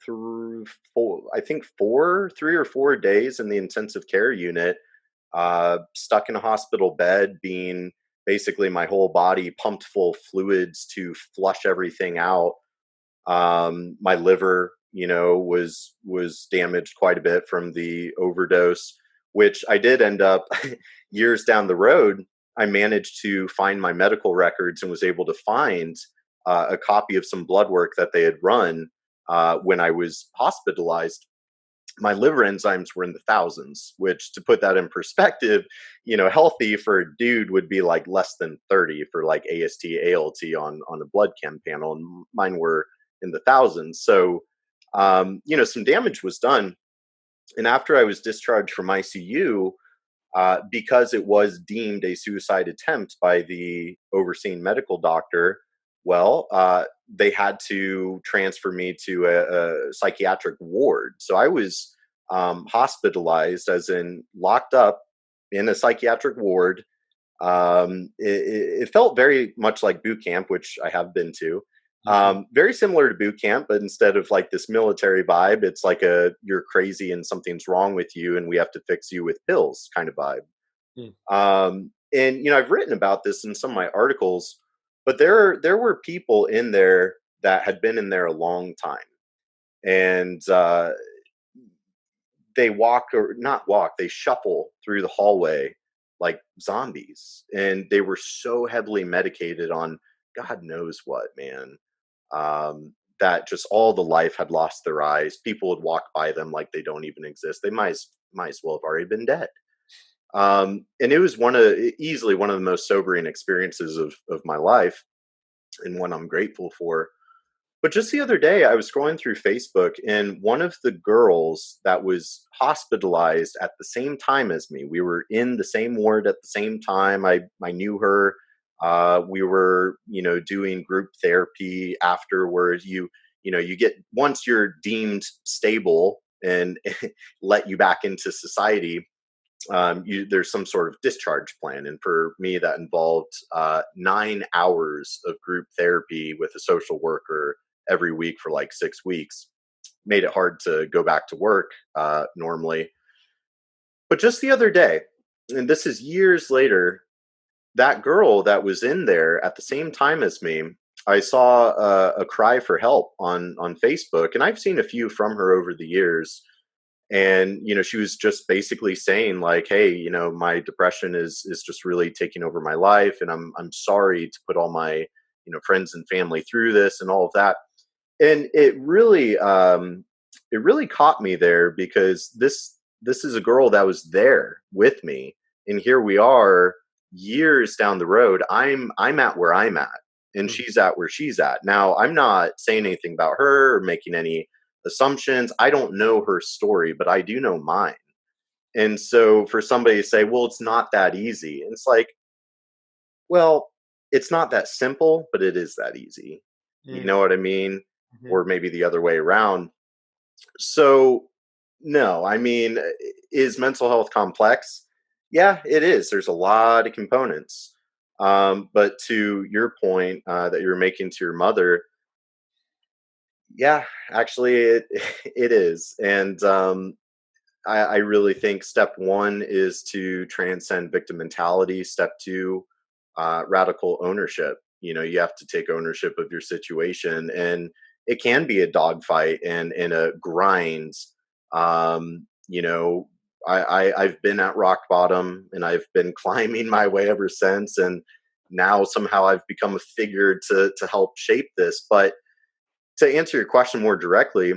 through 3 or 4 days in the intensive care unit, stuck in a hospital bed, being basically my whole body pumped full of fluids to flush everything out. My liver, was damaged quite a bit from the overdose, which I did end up years down the road. I managed to find my medical records and was able to find a copy of some blood work that they had run when I was hospitalized. My liver enzymes were in the thousands, which, to put that in perspective, healthy for a dude would be like less than 30 for like AST, ALT on a blood chem panel, and mine were in the thousands. So, some damage was done. And after I was discharged from ICU, because it was deemed a suicide attempt by the overseeing medical doctor, they had to transfer me to a psychiatric ward. So I was hospitalized, as in locked up in a psychiatric ward. It felt very much like boot camp, which I have been to. Very similar to boot camp, but instead of like this military vibe, it's like you're crazy and something's wrong with you and we have to fix you with pills kind of vibe. And I've written about this in some of my articles, but there were people in there that had been in there a long time, and they they shuffle through the hallway like zombies, and they were so heavily medicated on God knows what, man. That just all the life had lost their eyes. People would walk by them like they don't even exist. They might as well have already been dead. And it was easily one of the most sobering experiences of my life, and one I'm grateful for. But just the other day, I was scrolling through Facebook, and one of the girls that was hospitalized at the same time as me, we were in the same ward at the same time. I knew her. We were, doing group therapy afterwards. You get, once you're deemed stable and let you back into society, there's some sort of discharge plan. And for me, that involved 9 hours of group therapy with a social worker every week for like 6 weeks. Made it hard to go back to work normally. But just the other day, and this is years later, that girl that was in there at the same time as me, I saw a cry for help on Facebook, and I've seen a few from her over the years. And she was just basically saying like, hey, my depression is just really taking over my life, and I'm sorry to put all my friends and family through this and all of that. And it really caught me there, because this is a girl that was there with me, and here we are years down the road. I'm at where I'm at, and she's at where she's at. Now, I'm not saying anything about her or making any assumptions. I don't know her story, but I do know mine. And so for somebody to say, well, it's not that easy, and it's like, well, it's not that simple, but it is that easy. You know what I mean? Mm-hmm. Or maybe the other way around. So no, I mean, is mental health complex? Yeah, it is. There's a lot of components. But to your point that you were making to your mother, yeah, actually it is. And I really think step one is to transcend victim mentality. Step two, radical ownership. You have to take ownership of your situation, and it can be a dogfight and a grind. I've been at rock bottom, and I've been climbing my way ever since. And now somehow I've become a figure to help shape this. But to answer your question more directly,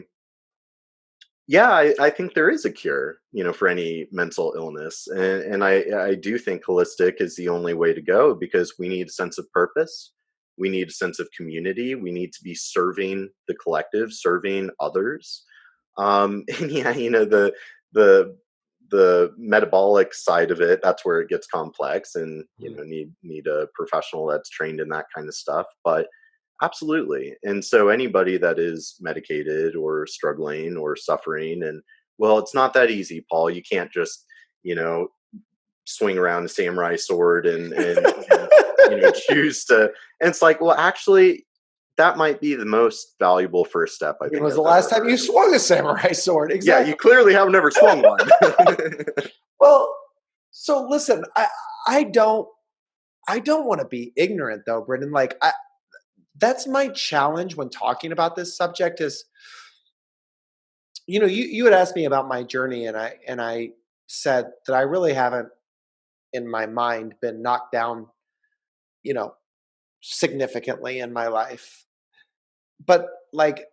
yeah, I think there is a cure, for any mental illness. And I do think holistic is the only way to go, because we need a sense of purpose. We need a sense of community. We need to be serving the collective, serving others. And yeah, the metabolic side of it, that's where it gets complex, and need a professional that's trained in that kind of stuff. But absolutely. And so anybody that is medicated or struggling or suffering, and well, it's not that easy, Paul. You can't just swing around a samurai sword and choose to. And it's like, well, actually, that might be the most valuable first step. I think. It was the last time you swung a samurai sword. Exactly. Yeah, you clearly have never swung one. Well, so listen, I don't want to be ignorant though, Brendan. Like that's my challenge when talking about this subject is, you had asked me about my journey, and I said that I really haven't in my mind been knocked down, significantly in my life. But like,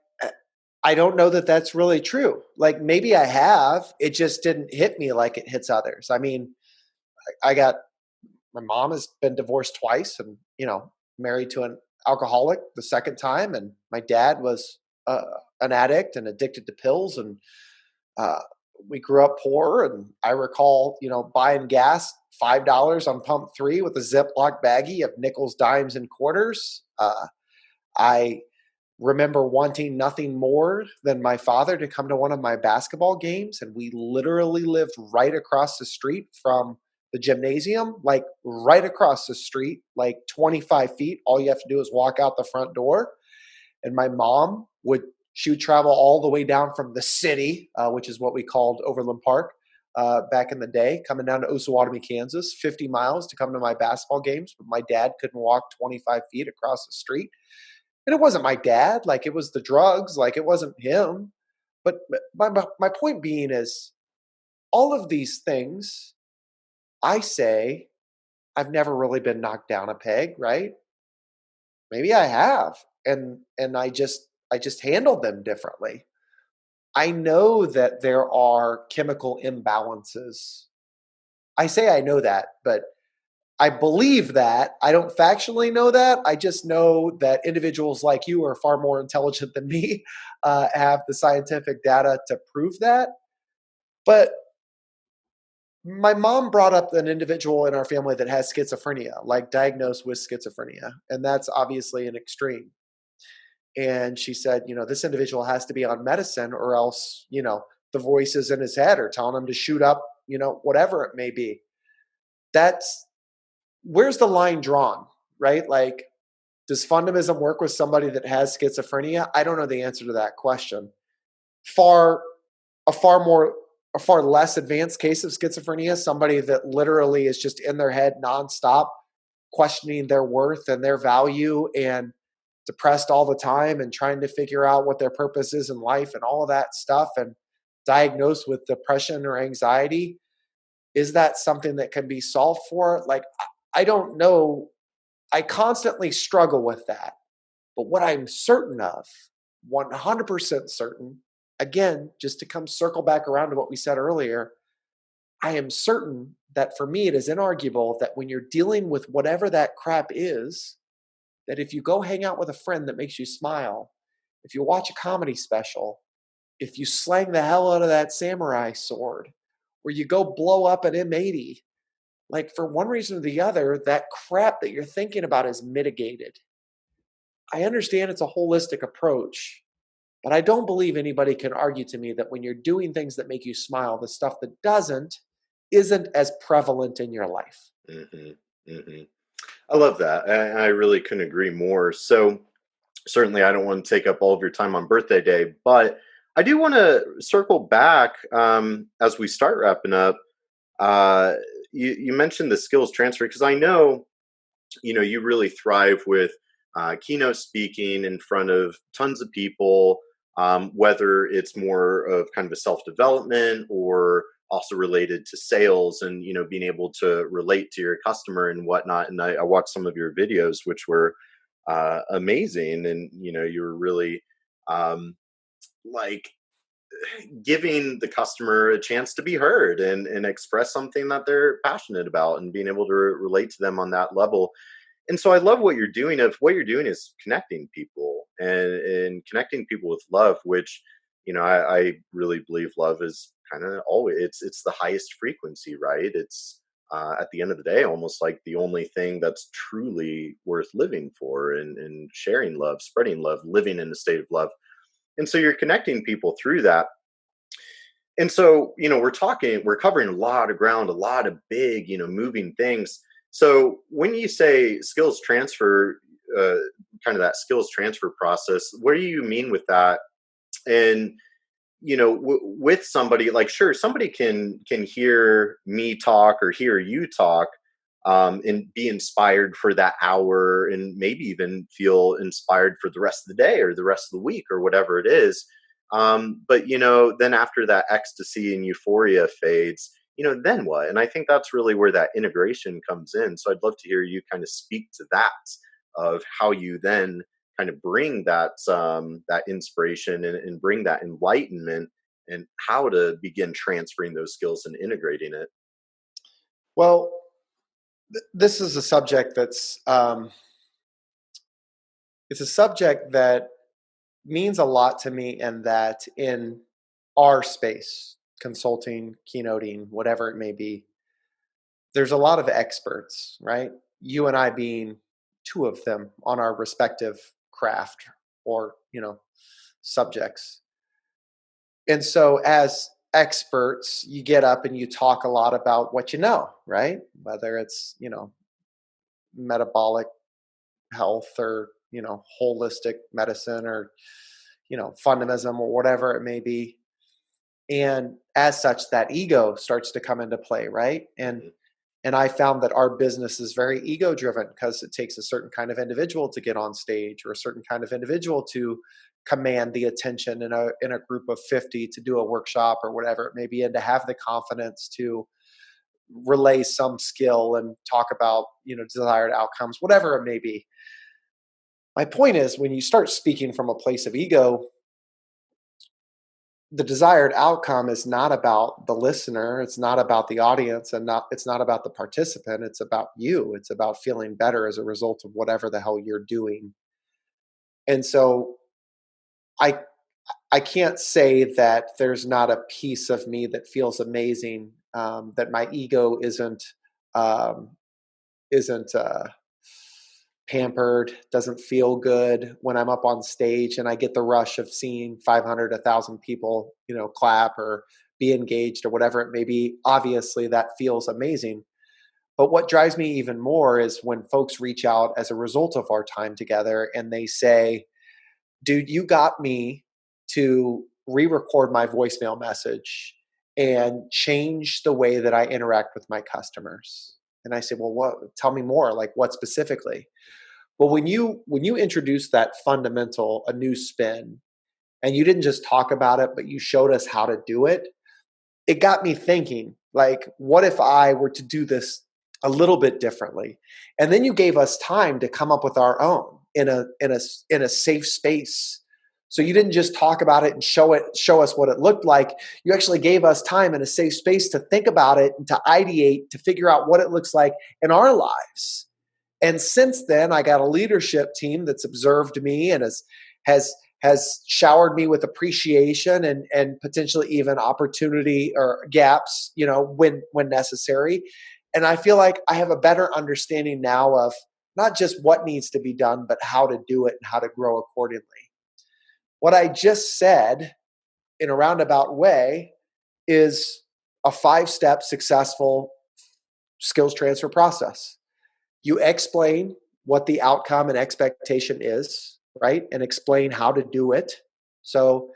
I don't know that that's really true. Like maybe I have, it just didn't hit me like it hits others. I mean, my mom has been divorced twice, and, married to an alcoholic the second time. And my dad was an addict and addicted to pills. And we grew up poor. And I recall, buying gas $5 on pump 3 with a Ziploc baggie of nickels, dimes, and quarters. I remember wanting nothing more than my father to come to one of my basketball games. And we literally lived right across the street from the gymnasium, like right across the street, like 25 feet. All you have to do is walk out the front door. And my mom would travel all the way down from the city, which is what we called Overland Park back in the day, coming down to Osawatomie, Kansas, 50 miles to come to my basketball games. But my dad couldn't walk 25 feet across the street. And it wasn't my dad, like it was the drugs, like it wasn't him. But my point being is all of these things, I say, I've never really been knocked down a peg, right? Maybe I have. And I just handled them differently. I know that there are chemical imbalances. I say I know that, but I believe that. I don't factually know that. I just know that individuals like you are far more intelligent than me, have the scientific data to prove that. But my mom brought up an individual in our family that has schizophrenia, like diagnosed with schizophrenia. And that's obviously an extreme. And she said, this individual has to be on medicine or else, the voices in his head or telling him to shoot up, whatever it may be. Where's the line drawn, right? Like, does fundamism work with somebody that has schizophrenia? I don't know the answer to that question. A far less advanced case of schizophrenia, somebody that literally is just in their head nonstop, questioning their worth and their value and depressed all the time and trying to figure out what their purpose is in life and all of that stuff, and diagnosed with depression or anxiety. Is that something that can be solved for? Like, I don't know. I constantly struggle with that. But what I'm certain of, 100% certain, again, just to come circle back around to what we said earlier, I am certain that for me, it is inarguable that when you're dealing with whatever that crap is, that if you go hang out with a friend that makes you smile, if you watch a comedy special, if you slang the hell out of that samurai sword, or you go blow up an M80, like, for one reason or the other, that crap that you're thinking about is mitigated. I understand it's a holistic approach, but I don't believe anybody can argue to me that when you're doing things that make you smile, the stuff that isn't as prevalent in your life. Mm-hmm. Mm-hmm. I love that. I really couldn't agree more. So certainly I don't want to take up all of your time on birthday day, but I do want to circle back as we start wrapping up. You mentioned the skills transfer, because I know, you really thrive with keynote speaking in front of tons of people, whether it's more of kind of a self-development or also related to sales and, being able to relate to your customer and whatnot. And I watched some of your videos, which were amazing. And, you were really like giving the customer a chance to be heard and express something that they're passionate about and being able to relate to them on that level. And so I love what you're doing. What you're doing is connecting people and connecting people with love, which, I really believe love is kind of always, it's the highest frequency, right? It's at the end of the day, almost like the only thing that's truly worth living for, and sharing love, spreading love, living in a state of love. And so you're connecting people through that. And so, we're covering a lot of ground, a lot of big, moving things. So when you say skills transfer, kind of that skills transfer process, what do you mean with that? And, with somebody, like, sure, somebody can hear me talk or hear you talk, and be inspired for that hour, and maybe even feel inspired for the rest of the day or the rest of the week or whatever it is. But, then after that ecstasy and euphoria fades, then what? And I think that's really where that integration comes in. So I'd love to hear you kind of speak to that, of how you then kind of bring that inspiration and bring that enlightenment, and how to begin transferring those skills and integrating it. Well, this is a subject that's it's a subject that means a lot to me, and that in our space, consulting, keynoting, whatever it may be, there's a lot of experts, right? You and I being two of them on our respective craft or, subjects. And so as experts, you get up and you talk a lot about what you know, right? Whether it's, metabolic health or, holistic medicine or, fundamism or whatever it may be. And as such, that ego starts to come into play, right? And I found that our business is very ego driven, because it takes a certain kind of individual to get on stage, or a certain kind of individual to command the attention in a group of 50 to do a workshop or whatever it may be, and to have the confidence to relay some skill and talk about, desired outcomes, whatever it may be. My point is, when you start speaking from a place of ego, the desired outcome is not about the listener. It's not about the audience, and it's not about the participant. It's about you. It's about feeling better as a result of whatever the hell you're doing. And so I can't say that there's not a piece of me that feels amazing, that my ego isn't pampered, doesn't feel good when I'm up on stage and I get the rush of seeing 500, 1,000 people, clap or be engaged or whatever it may be. Obviously, that feels amazing. But what drives me even more is when folks reach out as a result of our time together and they say, dude, you got me to re-record my voicemail message and change the way that I interact with my customers. And I say, well, what? Tell me more. Like, what specifically? Well, when you introduced that fundamental, a new spin, and you didn't just talk about it, but you showed us how to do it, it got me thinking, like, what if I were to do this a little bit differently? And then you gave us time to come up with our own in a safe space. So you didn't just talk about it and show us what it looked like. You actually gave us time in a safe space to think about it and to ideate, to figure out what it looks like in our lives. And since then, I got a leadership team that's observed me and has showered me with appreciation and potentially even opportunity or gaps, when necessary. And I feel like I have a better understanding now of not just what needs to be done, but how to do it and how to grow accordingly. What I just said in a roundabout way is a 5-step successful skills transfer process. You explain what the outcome and expectation is, right? And explain how to do it. So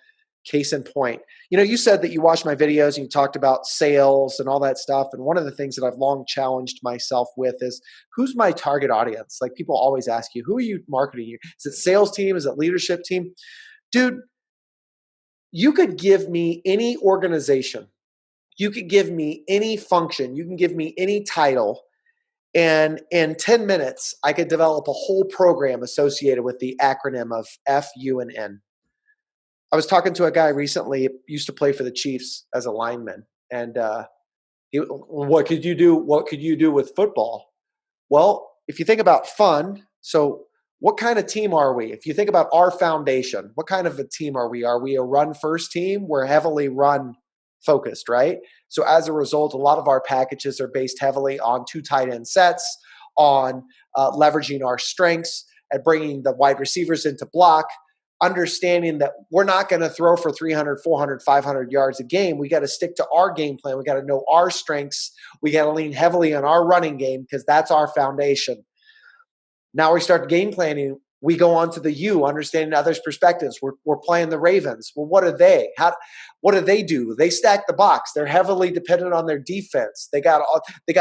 case in point, you said that you watched my videos and you talked about sales and all that stuff. And one of the things that I've long challenged myself with is, who's my target audience? Like, people always ask you, who are you marketing? Is it sales team? Is it leadership team? Dude, you could give me any organization. You could give me any function. You can give me any title. And in 10 minutes, I could develop a whole program associated with the acronym of F-U-N. I was talking to a guy recently, used to play for the Chiefs as a lineman. And what could you do? What could you do with football? Well, if you think about fun, so what kind of team are we? If you think about our foundation, what kind of a team are we? Are we a run first team? We're heavily run focused, right? So as a result, a lot of our packages are based heavily on 2 tight end sets, on leveraging our strengths and bringing the wide receivers into block, understanding that we're not going to throw for 300, 400, 500 yards a game. We got to stick to our game plan. We got to know our strengths. We got to lean heavily on our running game because that's our foundation. Now we start game planning. We go on to the U, understanding others' perspectives. We're playing the Ravens. Well, what are they? What do they do? They stack the box. They're heavily dependent on their defense. They got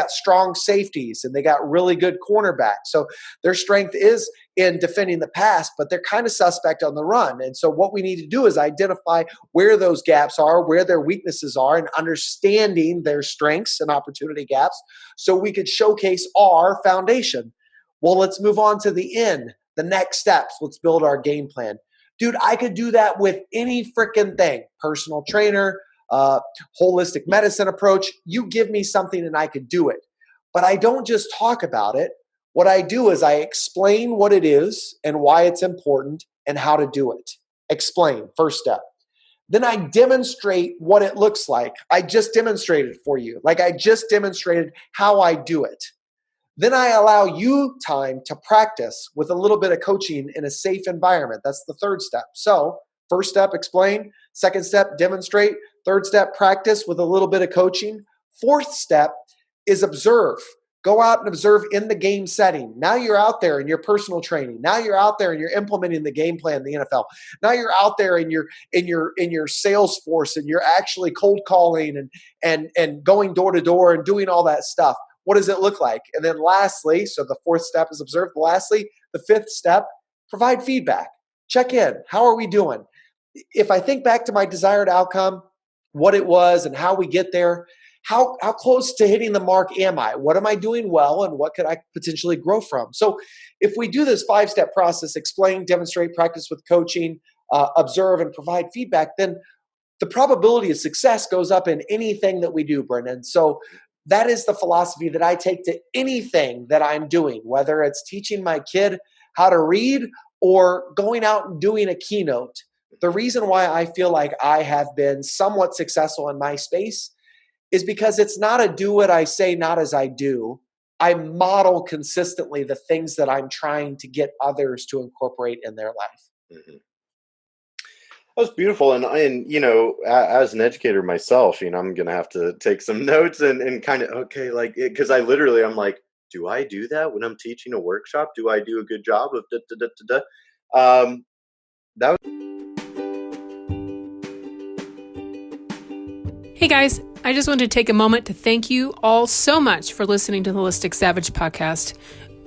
strong safeties and they got really good cornerbacks. So their strength is in defending the pass, but they're kind of suspect on the run. And so what we need to do is identify where those gaps are, where their weaknesses are, and understanding their strengths and opportunity gaps so we could showcase our foundation. Well, let's move on to the end. The next steps, let's build our game plan. Dude, I could do that with any freaking thing. Personal trainer, holistic medicine approach. You give me something and I could do it. But I don't just talk about it. What I do is I explain what it is and why it's important and how to do it. Explain, first step. Then I demonstrate what it looks like. I just demonstrated for you. Like, I just demonstrated how I do it. Then I allow you time to practice with a little bit of coaching in a safe environment. That's the third step. So first step, explain. Second step, demonstrate. Third step, practice with a little bit of coaching. Fourth step is observe. Go out and observe in the game setting. Now you're out there in your personal training. Now you're out there and you're implementing the game plan in the NFL. Now you're out there in your sales force and you're actually cold calling and going door to door and doing all that stuff. What does it look like? And then lastly, so the fourth step is observe. Lastly, the fifth step, provide feedback. Check in. How are we doing? If I think back to my desired outcome, what it was and how we get there, how close to hitting the mark am I? What am I doing well and what could I potentially grow from? So if we do this 5-step process, explain, demonstrate, practice with coaching, observe, and provide feedback, then the probability of success goes up in anything that we do, Brendan. So that is the philosophy that I take to anything that I'm doing, whether it's teaching my kid how to read or going out and doing a keynote. The reason why I feel like I have been somewhat successful in my space is because it's not a do what I say, not as I do. I model consistently the things that I'm trying to get others to incorporate in their life. Mhm. That was beautiful, and as an educator myself, I'm gonna have to take some notes and kind of okay, like because I'm like, do I do that when I'm teaching a workshop? Do I do a good job of da da da da da? That Hey guys, I just wanted to take a moment to thank you all so much for listening to the Holistic Savage podcast.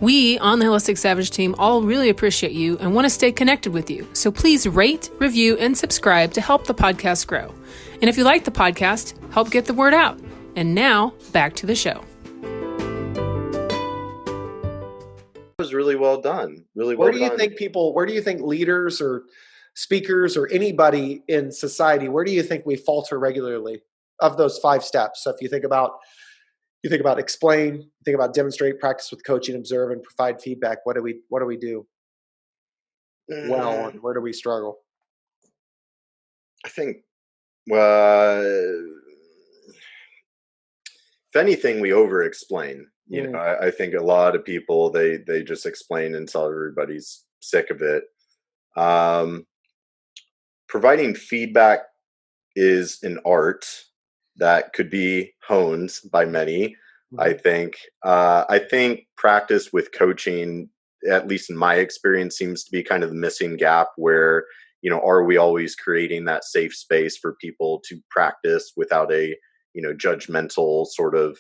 We on the Holistic Savage team all really appreciate you and want to stay connected with you. So please rate, review, and subscribe to help the podcast grow. And if you like the podcast, help get the word out. And now, back to the show. was really well done. Really well done. Where do you think leaders or speakers or anybody in society, where do you think we falter regularly of those 5 steps? So if you think about explain, you think about demonstrate, practice with coaching, observe, and provide feedback. What do we do well, and where do we struggle? I think, if anything, we over-explain. I think a lot of people they just explain until everybody's sick of it. Providing feedback is an art that could be honed by many. I think practice with coaching, at least in my experience, seems to be kind of the missing gap where, are we always creating that safe space for people to practice without a, judgmental sort of,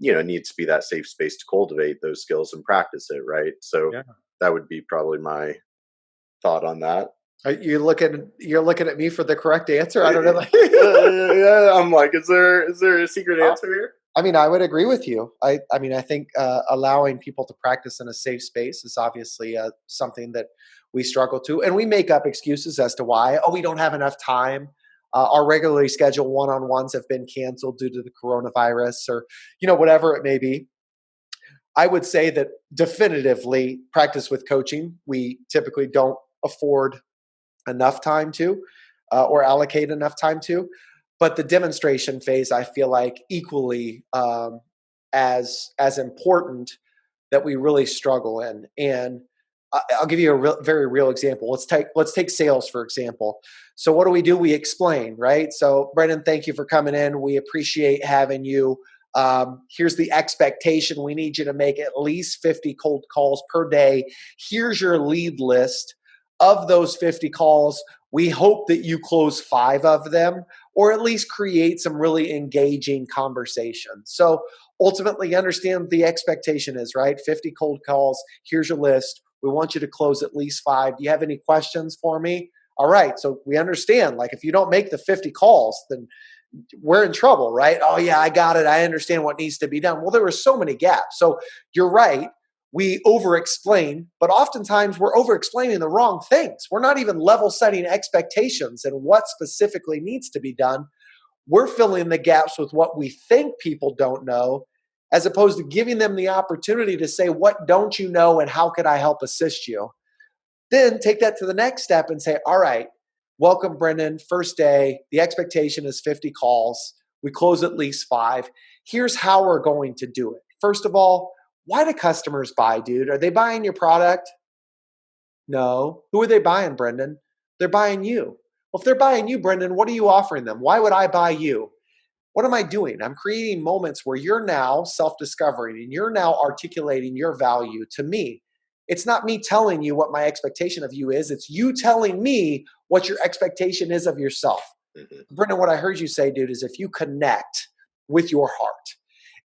needs to be that safe space to cultivate those skills and practice it. Right. So that would be probably my thought on that. You're looking at me for the correct answer. I don't know. Yeah, I'm like, is there a secret answer here? I mean, I would agree with you. I think allowing people to practice in a safe space is obviously something that we struggle to, and we make up excuses as to why. Oh, we don't have enough time. Our regularly scheduled one-on-ones have been canceled due to the coronavirus, or whatever it may be. I would say that definitively, practice with coaching, we typically don't afford enough time to, or allocate enough time to. But the demonstration phase, I feel like equally as important, that we really struggle in. And I'll give you a very real example. Let's take sales, for example. So what do? We explain, right? So Brendan, thank you for coming in. We appreciate having you. Here's the expectation. We need you to make at least 50 cold calls per day. Here's your lead list. Of those 50 calls, we hope that you close 5 of them, or at least create some really engaging conversation. So ultimately, understand what the expectation is, right? 50 cold calls. Here's your list. We want you to close at least 5. Do you have any questions for me? All right. So we understand, like, if you don't make the 50 calls, then we're in trouble, right? Oh yeah, I got it. I understand what needs to be done. Well, there were so many gaps. So you're right. We over-explain, but oftentimes we're over-explaining the wrong things. We're not even level-setting expectations and what specifically needs to be done. We're filling the gaps with what we think people don't know, as opposed to giving them the opportunity to say, what don't you know and how could I help assist you? Then take that to the next step and say, all right, welcome, Brendan. First day, the expectation is 50 calls. We close at least 5. Here's how we're going to do it. First of all, why do customers buy, dude? Are they buying your product? No. Who are they buying, Brendan? They're buying you. Well, if they're buying you, Brendan, what are you offering them? Why would I buy you? What am I doing? I'm creating moments where you're now self-discovering and you're now articulating your value to me. It's not me telling you what my expectation of you is. It's you telling me what your expectation is of yourself. Brendan, what I heard you say, dude, is if you connect with your heart,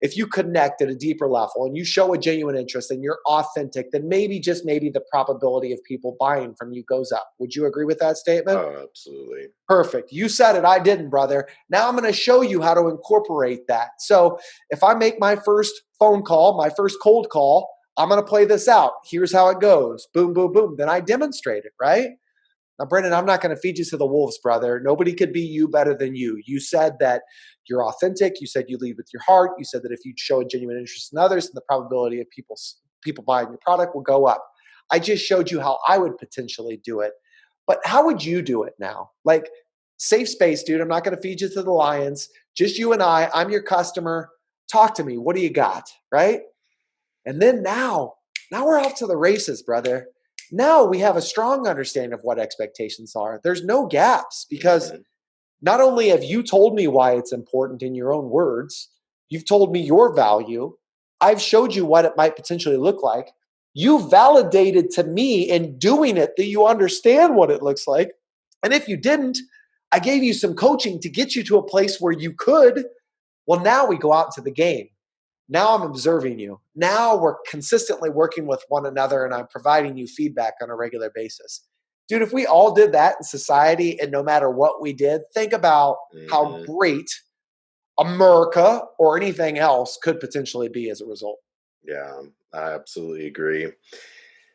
if you connect at a deeper level and you show a genuine interest and you're authentic, then maybe, just maybe, the probability of people buying from you goes up. Would you agree with that statement? Oh, absolutely. Perfect. You said it. I didn't, brother. Now I'm going to show you how to incorporate that. So if I make my first phone call, my first cold call, I'm going to play this out. Here's how it goes. Boom, boom, boom. Then I demonstrate it, right? Now, Brendan, I'm not going to feed you to the wolves, brother. Nobody could be you better than you. You said that you're authentic. You said you lead with your heart. You said that if you show a genuine interest in others, then the probability of people buying your product will go up. I just showed you how I would potentially do it. But how would you do it now? Like, safe space, dude. I'm not going to feed you to the lions. Just you and I. I'm your customer. Talk to me. What do you got? Right? And then now we're off to the races, brother. Now we have a strong understanding of what expectations are. There's no gaps because not only have you told me why it's important in your own words, you've told me your value. I've showed you what it might potentially look like. You validated to me in doing it that you understand what it looks like. And if you didn't, I gave you some coaching to get you to a place where you could. Well, now we go out into the game. Now I'm observing you. Now we're consistently working with one another and I'm providing you feedback on a regular basis. Dude, if we all did that in society and no matter what we did, think about how great America or anything else could potentially be as a result. Yeah, I absolutely agree.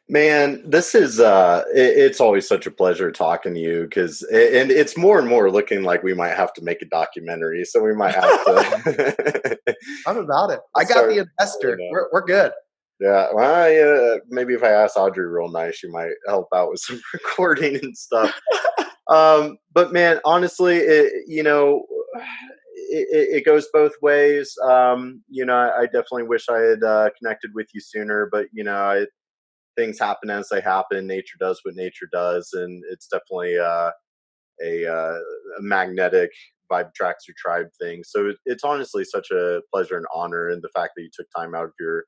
Man, this is it's always such a pleasure talking to you because and it's more and more looking like we might have to make a documentary, so we might have to I'm about it. I got the investor. We're good. Yeah, well, maybe if I ask Audrey real nice, she might help out with some recording and stuff. But man, honestly, it goes both ways. I definitely wish I had connected with you sooner, but things happen as they happen. Nature does what nature does, and it's definitely a magnetic vibe tracks your tribe thing. So it's honestly such a pleasure and honor, and the fact that you took time out of your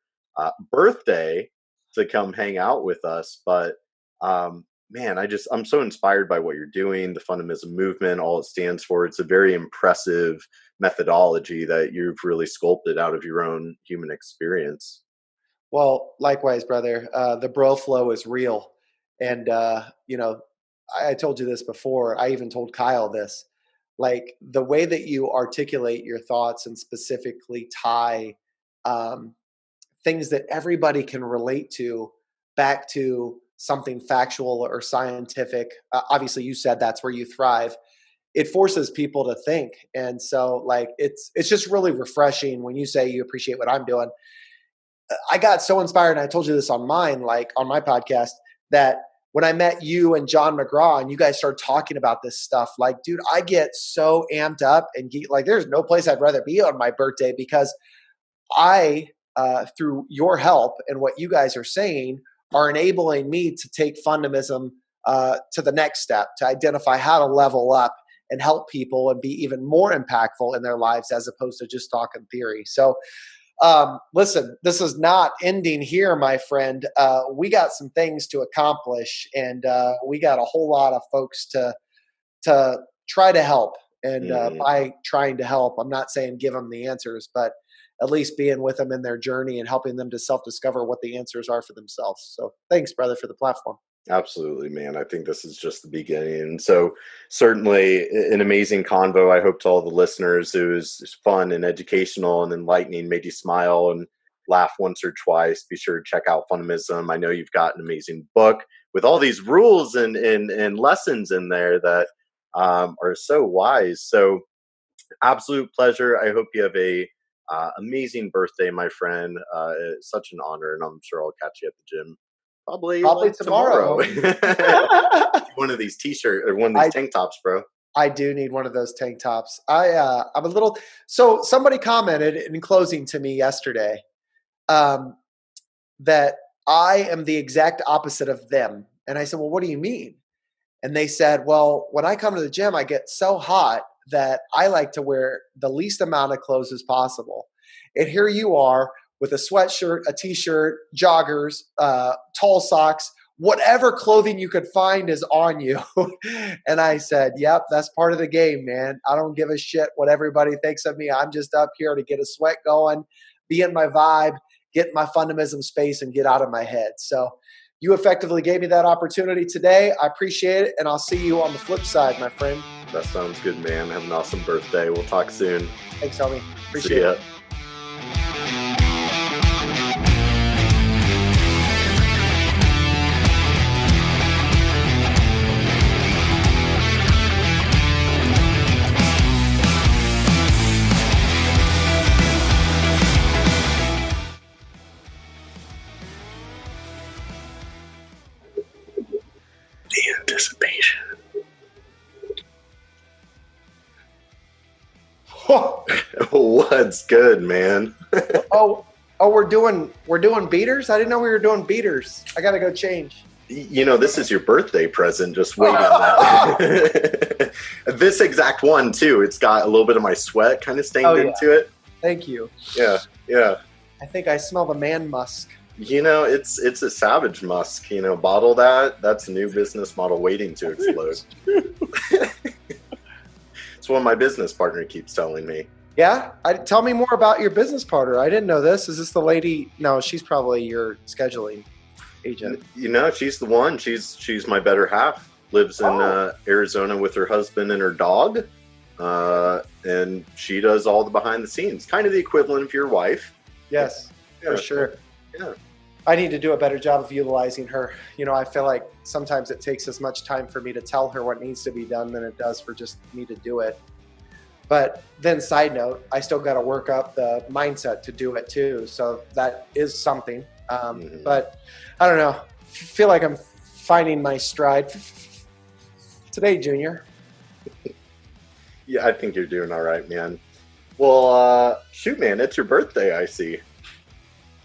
birthday to come hang out with us. But man, I'm so inspired by what you're doing, the Fundamism movement, all it stands for. It's a very impressive methodology that you've really sculpted out of your own human experience. Well, likewise, brother. The bro flow is real. And, I told you this before. I even told Kyle this. Like the way that you articulate your thoughts and specifically tie things that everybody can relate to back to something factual or scientific. Obviously, you said that's where you thrive. It forces people to think. And so like it's just really refreshing when you say you appreciate what I'm doing. I got so inspired, and I told you this on mine, like on my podcast, that when I met you and John McGraw and you guys started talking about this stuff, like, dude, I get so amped up and like there's no place I'd rather be on my birthday because I, through your help and what you guys are saying, are enabling me to take Fundamism to the next step, to identify how to level up and help people and be even more impactful in their lives as opposed to just talking theory. So listen, this is not ending here, my friend. We got some things to accomplish, and we got a whole lot of folks to try to help. And by trying to help, I'm not saying give them the answers, but at least being with them in their journey and helping them to self-discover what the answers are for themselves. So thanks, brother, for the platform. Absolutely, man. I think this is just the beginning. And so certainly an amazing convo. I hope to all the listeners it was fun and educational and enlightening, made you smile and laugh once or twice. Be sure to check out Fundamism. I know you've got an amazing book with all these rules and lessons in there that are so wise. So absolute pleasure. I hope you have a amazing birthday, my friend. It's such an honor, and I'm sure I'll catch you at the gym. Probably tomorrow. One of these t-shirts or one of these tank tops, bro. I do need one of those tank tops. I'm a little. So somebody commented in closing to me yesterday that I am the exact opposite of them, and I said, "Well, what do you mean?" And they said, "Well, when I come to the gym, I get so hot that I like to wear the least amount of clothes as possible." And here you are with a sweatshirt, a t-shirt, joggers, tall socks, whatever clothing you could find is on you. And I said, yep, that's part of the game, man. I don't give a shit what everybody thinks of me. I'm just up here to get a sweat going, be in my vibe, get in my Fundamism space, and get out of my head. So you effectively gave me that opportunity today. I appreciate it, and I'll see you on the flip side, my friend. That sounds good, man. Have an awesome birthday. We'll talk soon. Thanks, homie. Appreciate it. Anticipation. What? What's good, man? Oh, we're doing beaters? I didn't know we were doing beaters. I got to go change. You know, this is your birthday present. Just waiting. This exact one too. It's got a little bit of my sweat kind of stained into it. Thank you. Yeah. I think I smell the man musk. You know, it's a Savage musk. You know, bottle that. That's a new business model waiting to explode. It's what my business partner keeps telling me. Yeah? Tell me more about your business partner. I didn't know this. Is this the lady? No, she's probably your scheduling agent. You know, she's the one. She's my better half. Lives in Arizona with her husband and her dog. And she does all the behind the scenes. Kind of the equivalent of your wife. Yes, for sure. Yeah. I need to do a better job of utilizing her. You know, I feel like sometimes it takes as much time for me to tell her what needs to be done than it does for just me to do it. But then side note, I still got to work up the mindset to do it too. So that is something. But I don't know. Feel like I'm finding my stride today, Junior. Yeah, I think you're doing all right, man. Well, shoot, man, it's your birthday, I see.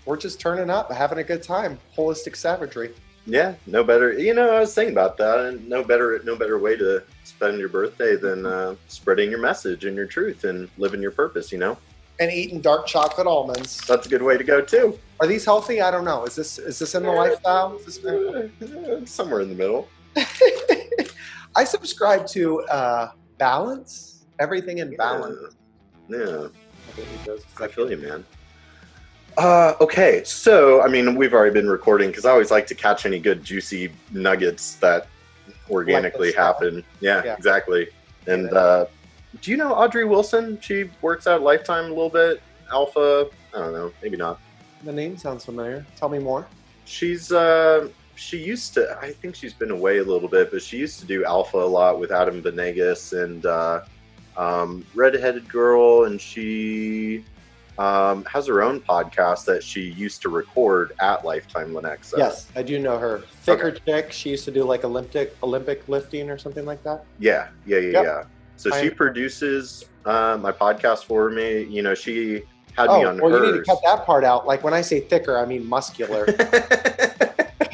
We're just turning up, having a good time. Holistic savagery. Yeah, no better. You know, I was thinking about that, and no better way to spend your birthday than spreading your message and your truth and living your purpose. You know, and eating dark chocolate almonds. That's a good way to go too. Are these healthy? I don't know. Is this in the lifestyle? Is this somewhere in the middle? I subscribe to balance. Everything in balance. Yeah. I feel you, man. Okay, so, I mean, we've already been recording because I always like to catch any good juicy nuggets that organically happen. Yeah, exactly. And do you know Audrey Wilson? She works out Lifetime a little bit. Alpha, I don't know, maybe not. The name sounds familiar. Tell me more. She used to, I think she's been away a little bit, but she used to do Alpha a lot with Adam Venegas and Redheaded Girl, and she has her own podcast that she used to record at Lifetime Lenexa. Yes, I do know her. Thicker chick. She used to do like Olympic lifting or something like that. Yeah. So she produces my podcast for me. You know, she had me on hers. Well, you need to cut that part out. Like when I say thicker, I mean muscular.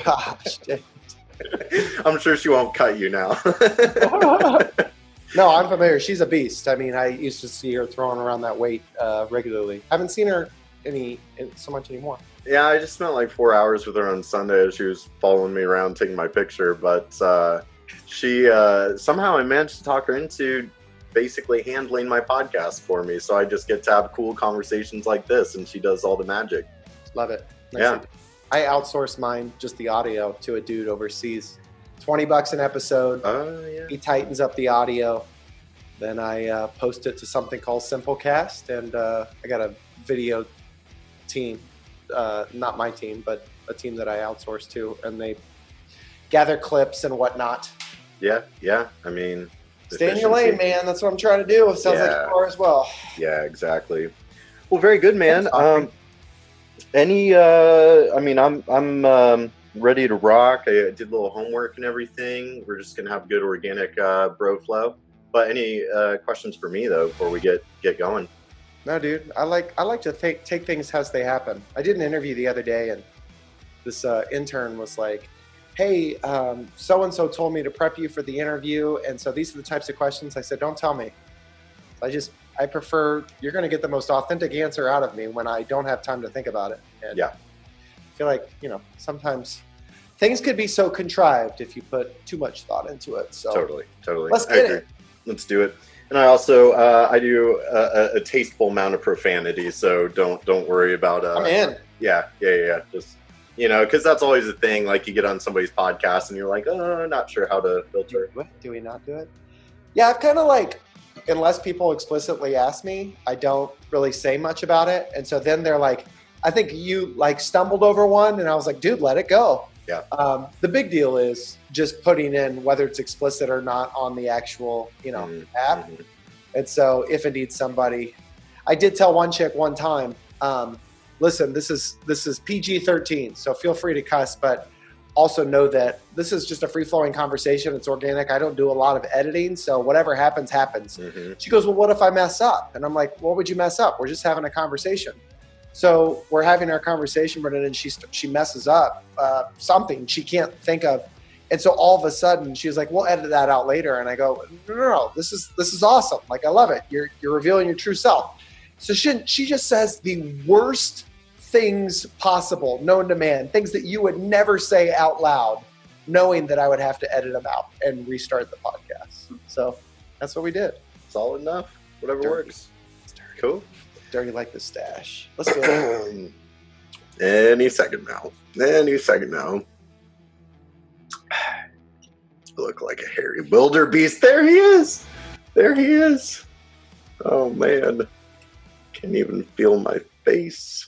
Gosh, dang. I'm sure she won't cut you now. No, I'm familiar. She's a beast. I mean, I used to see her throwing around that weight regularly. Haven't seen her so much anymore. Yeah, I just spent like 4 hours with her on Sunday as she was following me around taking my picture. But she somehow I managed to talk her into basically handling my podcast for me. So I just get to have cool conversations like this, and she does all the magic. Love it. Yeah. I outsource mine, just the audio, to a dude overseas. $20 an episode. Yeah. He tightens up the audio. Then I post it to something called Simplecast, and I got a video team, not my team, but a team that I outsource to, and they gather clips and whatnot. Yeah. I mean, stay in your lane, man. That's what I'm trying to do. It sounds like you are as well. Yeah, exactly. Well, very good, man. I'm ready to rock. I did a little homework and everything. We're just gonna have good organic bro flow. But any questions for me though before we get going? No, dude. I like to take things as they happen. I did an interview the other day, and this intern was like, "Hey, so and so told me to prep you for the interview, and so these are the types of questions." I said, "Don't tell me. I prefer you're going to get the most authentic answer out of me when I don't have time to think about it." And yeah. I feel like, you know, sometimes things could be so contrived if you put too much thought into it. So totally. Let's get it. Let's do it. And I also I do a tasteful amount of profanity, so don't worry about. I'm in. Yeah. Just, you know, because that's always a thing. Like you get on somebody's podcast and you're like, oh, not sure how to filter. Do we not do it? Yeah, I've kind of like, unless people explicitly ask me, I don't really say much about it. And so then they're like, I think you like stumbled over one, and I was like, dude, let it go. Yeah. The big deal is just putting in whether it's explicit or not on the actual, you know, app. Mm-hmm. And so if indeed somebody, I did tell one chick one time, listen, this is PG-13, so feel free to cuss, but also know that this is just a free-flowing conversation. It's organic. I don't do a lot of editing, so whatever happens, happens. Mm-hmm. She goes, well, what if I mess up? And I'm like, what would you mess up? We're just having a conversation. So we're having our conversation, but then she messes up something she can't think of. And so all of a sudden she's like, we'll edit that out later. And I go, no, this is awesome. Like, I love it. You're revealing your true self. So she just says the worst things possible, known to man, things that you would never say out loud, knowing that I would have to edit them out and restart the podcast. So that's what we did. Solid enough. Whatever works. Cool. Dirty like the stash. Let's do it. Any second now. Look like a hairy wildebeest. There he is. Oh man. Can't even feel my face.